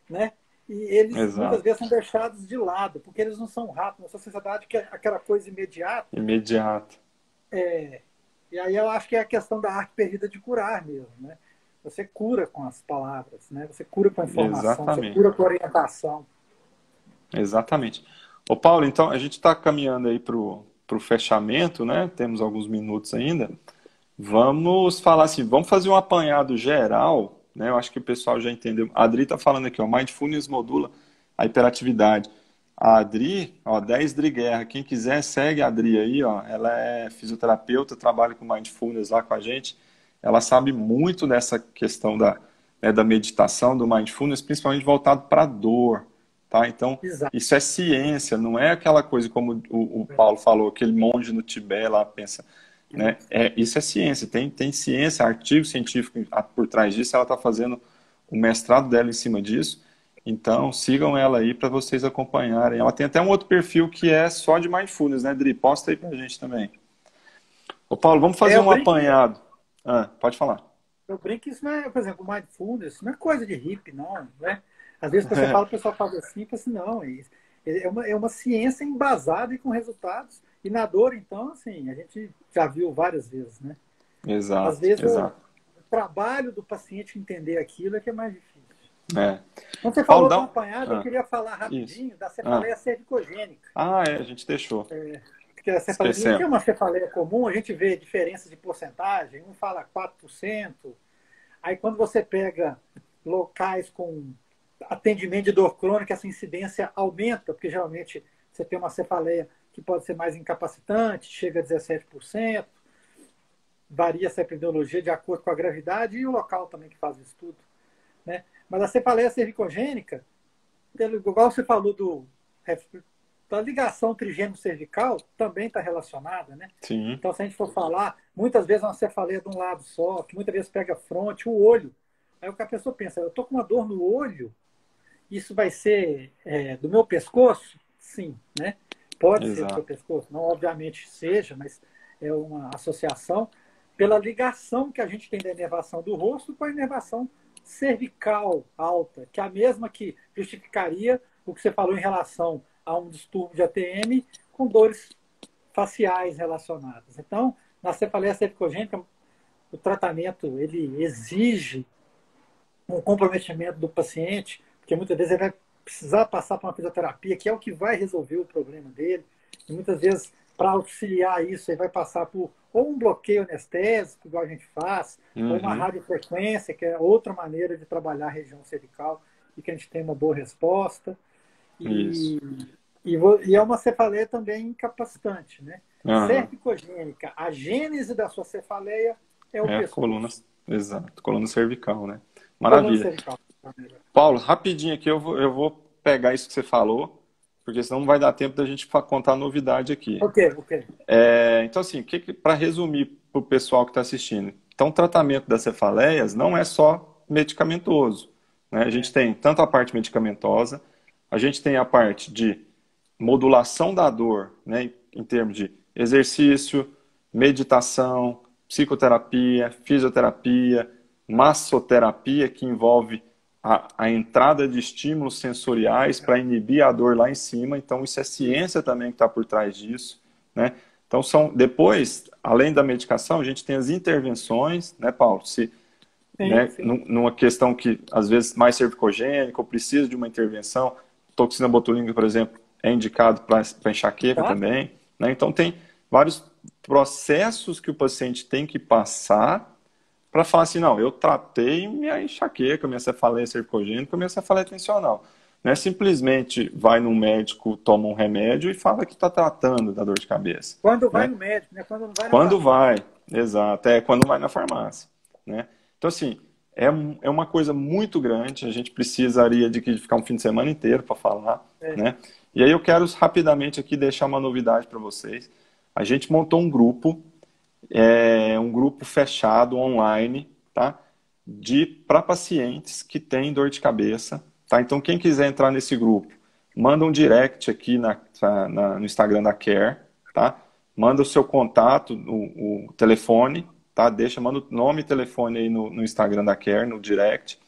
né? E eles muitas exato. vezes são deixados de lado, porque eles não são rápidos. Nossa sociedade quer aquela coisa imediata. Imediato. E aí eu acho que é a questão da arte perdida de curar mesmo, né? Você cura com as palavras, né? Você cura com a informação, você Exatamente. cura com a orientação. Exatamente. Ô, Paulo, então a gente está caminhando aí para o fechamento, né? Temos alguns minutos ainda. Vamos falar assim, vamos fazer um apanhado geral, né? Eu acho que o pessoal já entendeu. A Adri está falando aqui, ó, Mindfulness modula a hiperatividade. A Adri, ó, 10 Dri Guerra. Quem quiser, segue a Adri aí, ó. Ela é fisioterapeuta, trabalha com Mindfulness lá com a gente. Ela sabe muito dessa questão da meditação, do Mindfulness, principalmente voltado para a dor, tá? Então, Exato. isso é ciência, não é aquela coisa como o Paulo falou, aquele monge no Tibete lá pensa, né? Isso é ciência, tem ciência, artigo científico por trás disso, ela está fazendo o mestrado dela em cima disso, então sigam ela aí para vocês acompanharem. Ela tem até um outro perfil que é só de Mindfulness, né, Dri? Posta aí pra gente também. Ô Paulo, vamos fazer Eu um brinco, apanhado. Pode falar. eu brinco que isso não é, por exemplo, mindfulness, não é coisa de hippie, não, né? Às vezes você fala, o pessoal fala assim, fala assim, não, é uma ciência embasada e com resultados. E na dor, então, assim, a gente já viu várias vezes, né? Às Exato, vezes o exato. trabalho do paciente entender aquilo é que é mais difícil. É. Quando você Paulo, falou dá do um... apanhado, eu Ah, queria falar isso. rapidinho da Ah. cefaleia cervicogênica. A gente deixou. Porque a cefaleia, que é Esquecemos. uma cefaleia comum, a gente vê diferenças de porcentagem, um fala 4%. Aí quando você pega locais com atendimento de dor crônica, essa incidência aumenta, porque geralmente você tem uma cefaleia que pode ser mais incapacitante, chega a 17%, varia essa epidemiologia de acordo com a gravidade e o local também que faz o estudo, né? Mas a cefaleia cervicogênica, igual você falou da ligação trigêmeo cervical, também está relacionada, né? Sim. Então, se a gente for falar, muitas vezes é uma cefaleia de um lado só, que muitas vezes pega fronte, o olho. Aí o que a pessoa pensa, eu estou com uma dor no olho, isso vai ser do meu pescoço? Sim, né? Pode ser do seu Exato. pescoço, não obviamente seja, mas é uma associação pela ligação que a gente tem da inervação do rosto com a inervação cervical alta, que é a mesma que justificaria o que você falou em relação a um distúrbio de ATM com dores faciais relacionadas. Então, na cefaleia cervicogênica, o tratamento ele exige um comprometimento do paciente, porque muitas vezes ele vai precisar passar por uma fisioterapia, que é o que vai resolver o problema dele. E muitas vezes, para auxiliar isso, ele vai passar por ou um bloqueio anestésico, igual a gente faz, ou uma radiofrequência, que é outra maneira de trabalhar a região cervical e que a gente tem uma boa resposta. Isso. E é uma cefaleia também incapacitante, né? Uhum. Cervicogênica, a gênese da sua cefaleia é o a pescoço. coluna, exato, coluna cervical, né? Coluna Maravilha. cervical. Paulo, rapidinho aqui eu vou pegar isso que você falou, porque senão não vai dar tempo da gente contar novidade aqui. Ok. Então, assim, para resumir para o pessoal que está assistindo, então o tratamento das cefaleias não é só medicamentoso, né? A gente tem tanto a parte medicamentosa, a gente tem a parte de modulação da dor, né, em termos de exercício, meditação, psicoterapia, fisioterapia, massoterapia, que envolve a entrada de estímulos sensoriais para inibir a dor lá em cima. Então, isso é ciência também que está por trás disso, né? Então, depois, além da medicação, a gente tem as intervenções, né, Paulo? Sim, Né, sim. numa questão que, às vezes, mais cervicogênica, ou precisa de uma intervenção, toxina botulínica, por exemplo, é indicado para enxaqueca Tá? também, né? Então, tem vários processos que o paciente tem que passar para falar assim, não, eu tratei minha enxaqueca, minha cefaleia cervicogênica, minha cefaleia tensional. Não é simplesmente vai num médico, toma um remédio e fala que está tratando da dor de cabeça. Quando vai Né? no médico, né? Quando não vai na Quando farmácia. vai, exato, é quando vai na farmácia. Né? Então, assim, é uma coisa muito grande, a gente precisaria de ficar um fim de semana inteiro para falar. É. Né? E aí eu quero rapidamente aqui deixar uma novidade para vocês. A gente montou um grupo fechado online, tá? Para pacientes que têm dor de cabeça, tá? Então, quem quiser entrar nesse grupo, manda um direct aqui no Instagram da Care, tá? Manda o seu contato, o telefone, tá? Manda o nome e telefone aí no Instagram da Care, no direct,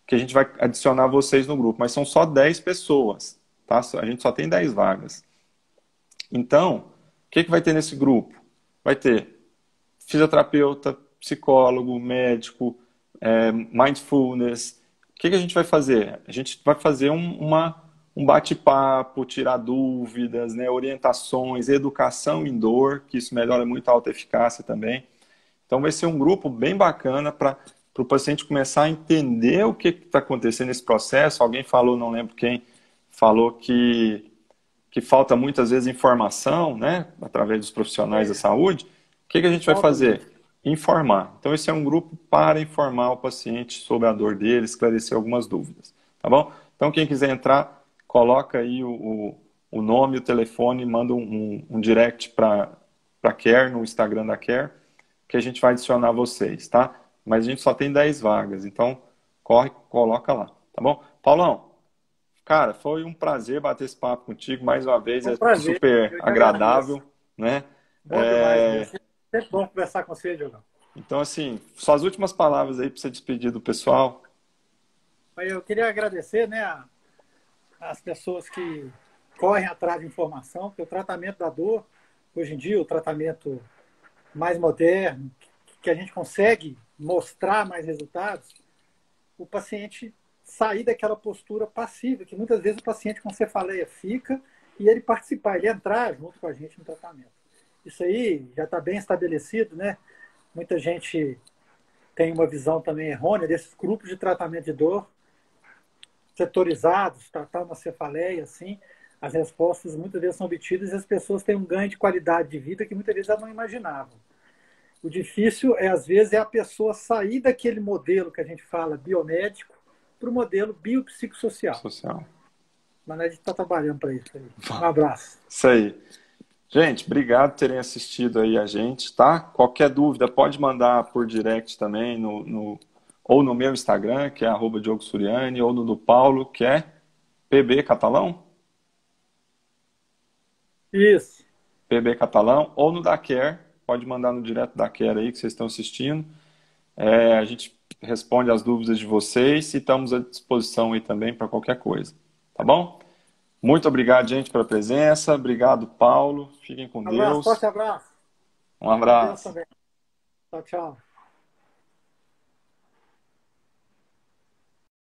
que a gente vai adicionar vocês no grupo. Mas são só 10 pessoas, tá? A gente só tem 10 vagas. Então, o que vai ter nesse grupo? Vai ter fisioterapeuta, psicólogo, médico, mindfulness. O que a gente vai fazer? A gente vai fazer um bate-papo, tirar dúvidas, né, orientações, educação em dor, que isso melhora muito a autoeficácia também. Então vai ser um grupo bem bacana para o paciente começar a entender o que está acontecendo nesse processo. Alguém falou, não lembro quem, falou que falta muitas vezes informação, né, através dos profissionais da saúde. O que a gente vai Falta fazer? mesmo. Informar. Então, esse é um grupo para informar o paciente sobre a dor dele, esclarecer algumas dúvidas. Tá bom? Então, quem quiser entrar, coloca aí o nome, o telefone, manda um direct para a Care, no Instagram da Care, que a gente vai adicionar vocês, tá? Mas a gente só tem 10 vagas, então corre, coloca lá, tá bom? Paulão, cara, foi um prazer bater esse papo contigo mais uma vez, É um é prazer. super Eu que agradeço. agradável, né? Bom demais mesmo. Sempre bom conversar com você, Diogão. Então, assim, suas últimas palavras aí para você despedir do pessoal. Mas eu queria agradecer, né, as pessoas que correm atrás de informação, porque o tratamento da dor, hoje em dia, o tratamento mais moderno, que a gente consegue mostrar mais resultados, o paciente sair daquela postura passiva, que muitas vezes o paciente com cefaleia fica, e ele participar, ele entrar junto com a gente no tratamento. Isso aí já está bem estabelecido, né? Muita gente tem uma visão também errônea desses grupos de tratamento de dor setorizados, tratando a cefaleia, assim, as respostas muitas vezes são obtidas e as pessoas têm um ganho de qualidade de vida que muitas vezes elas não imaginavam. O difícil às vezes, é a pessoa sair daquele modelo que a gente fala biomédico para o modelo biopsicossocial. Social. Mas a gente está trabalhando para isso aí. Um abraço. Isso aí. Gente, obrigado por terem assistido aí a gente, tá? Qualquer dúvida, pode mandar por direct também, ou no meu Instagram, que é @Diogo Suriani, ou no do Paulo, que é PB Catalão? Isso. PB Catalão, ou no da Care, pode mandar no direto da Care aí, que vocês estão assistindo. A gente responde as dúvidas de vocês e estamos à disposição aí também para qualquer coisa, tá bom? Muito obrigado, gente, pela presença. Obrigado, Paulo. Fiquem com Um abraço, Deus. forte abraço. Um Com Deus abraço. também. Tchau, tchau.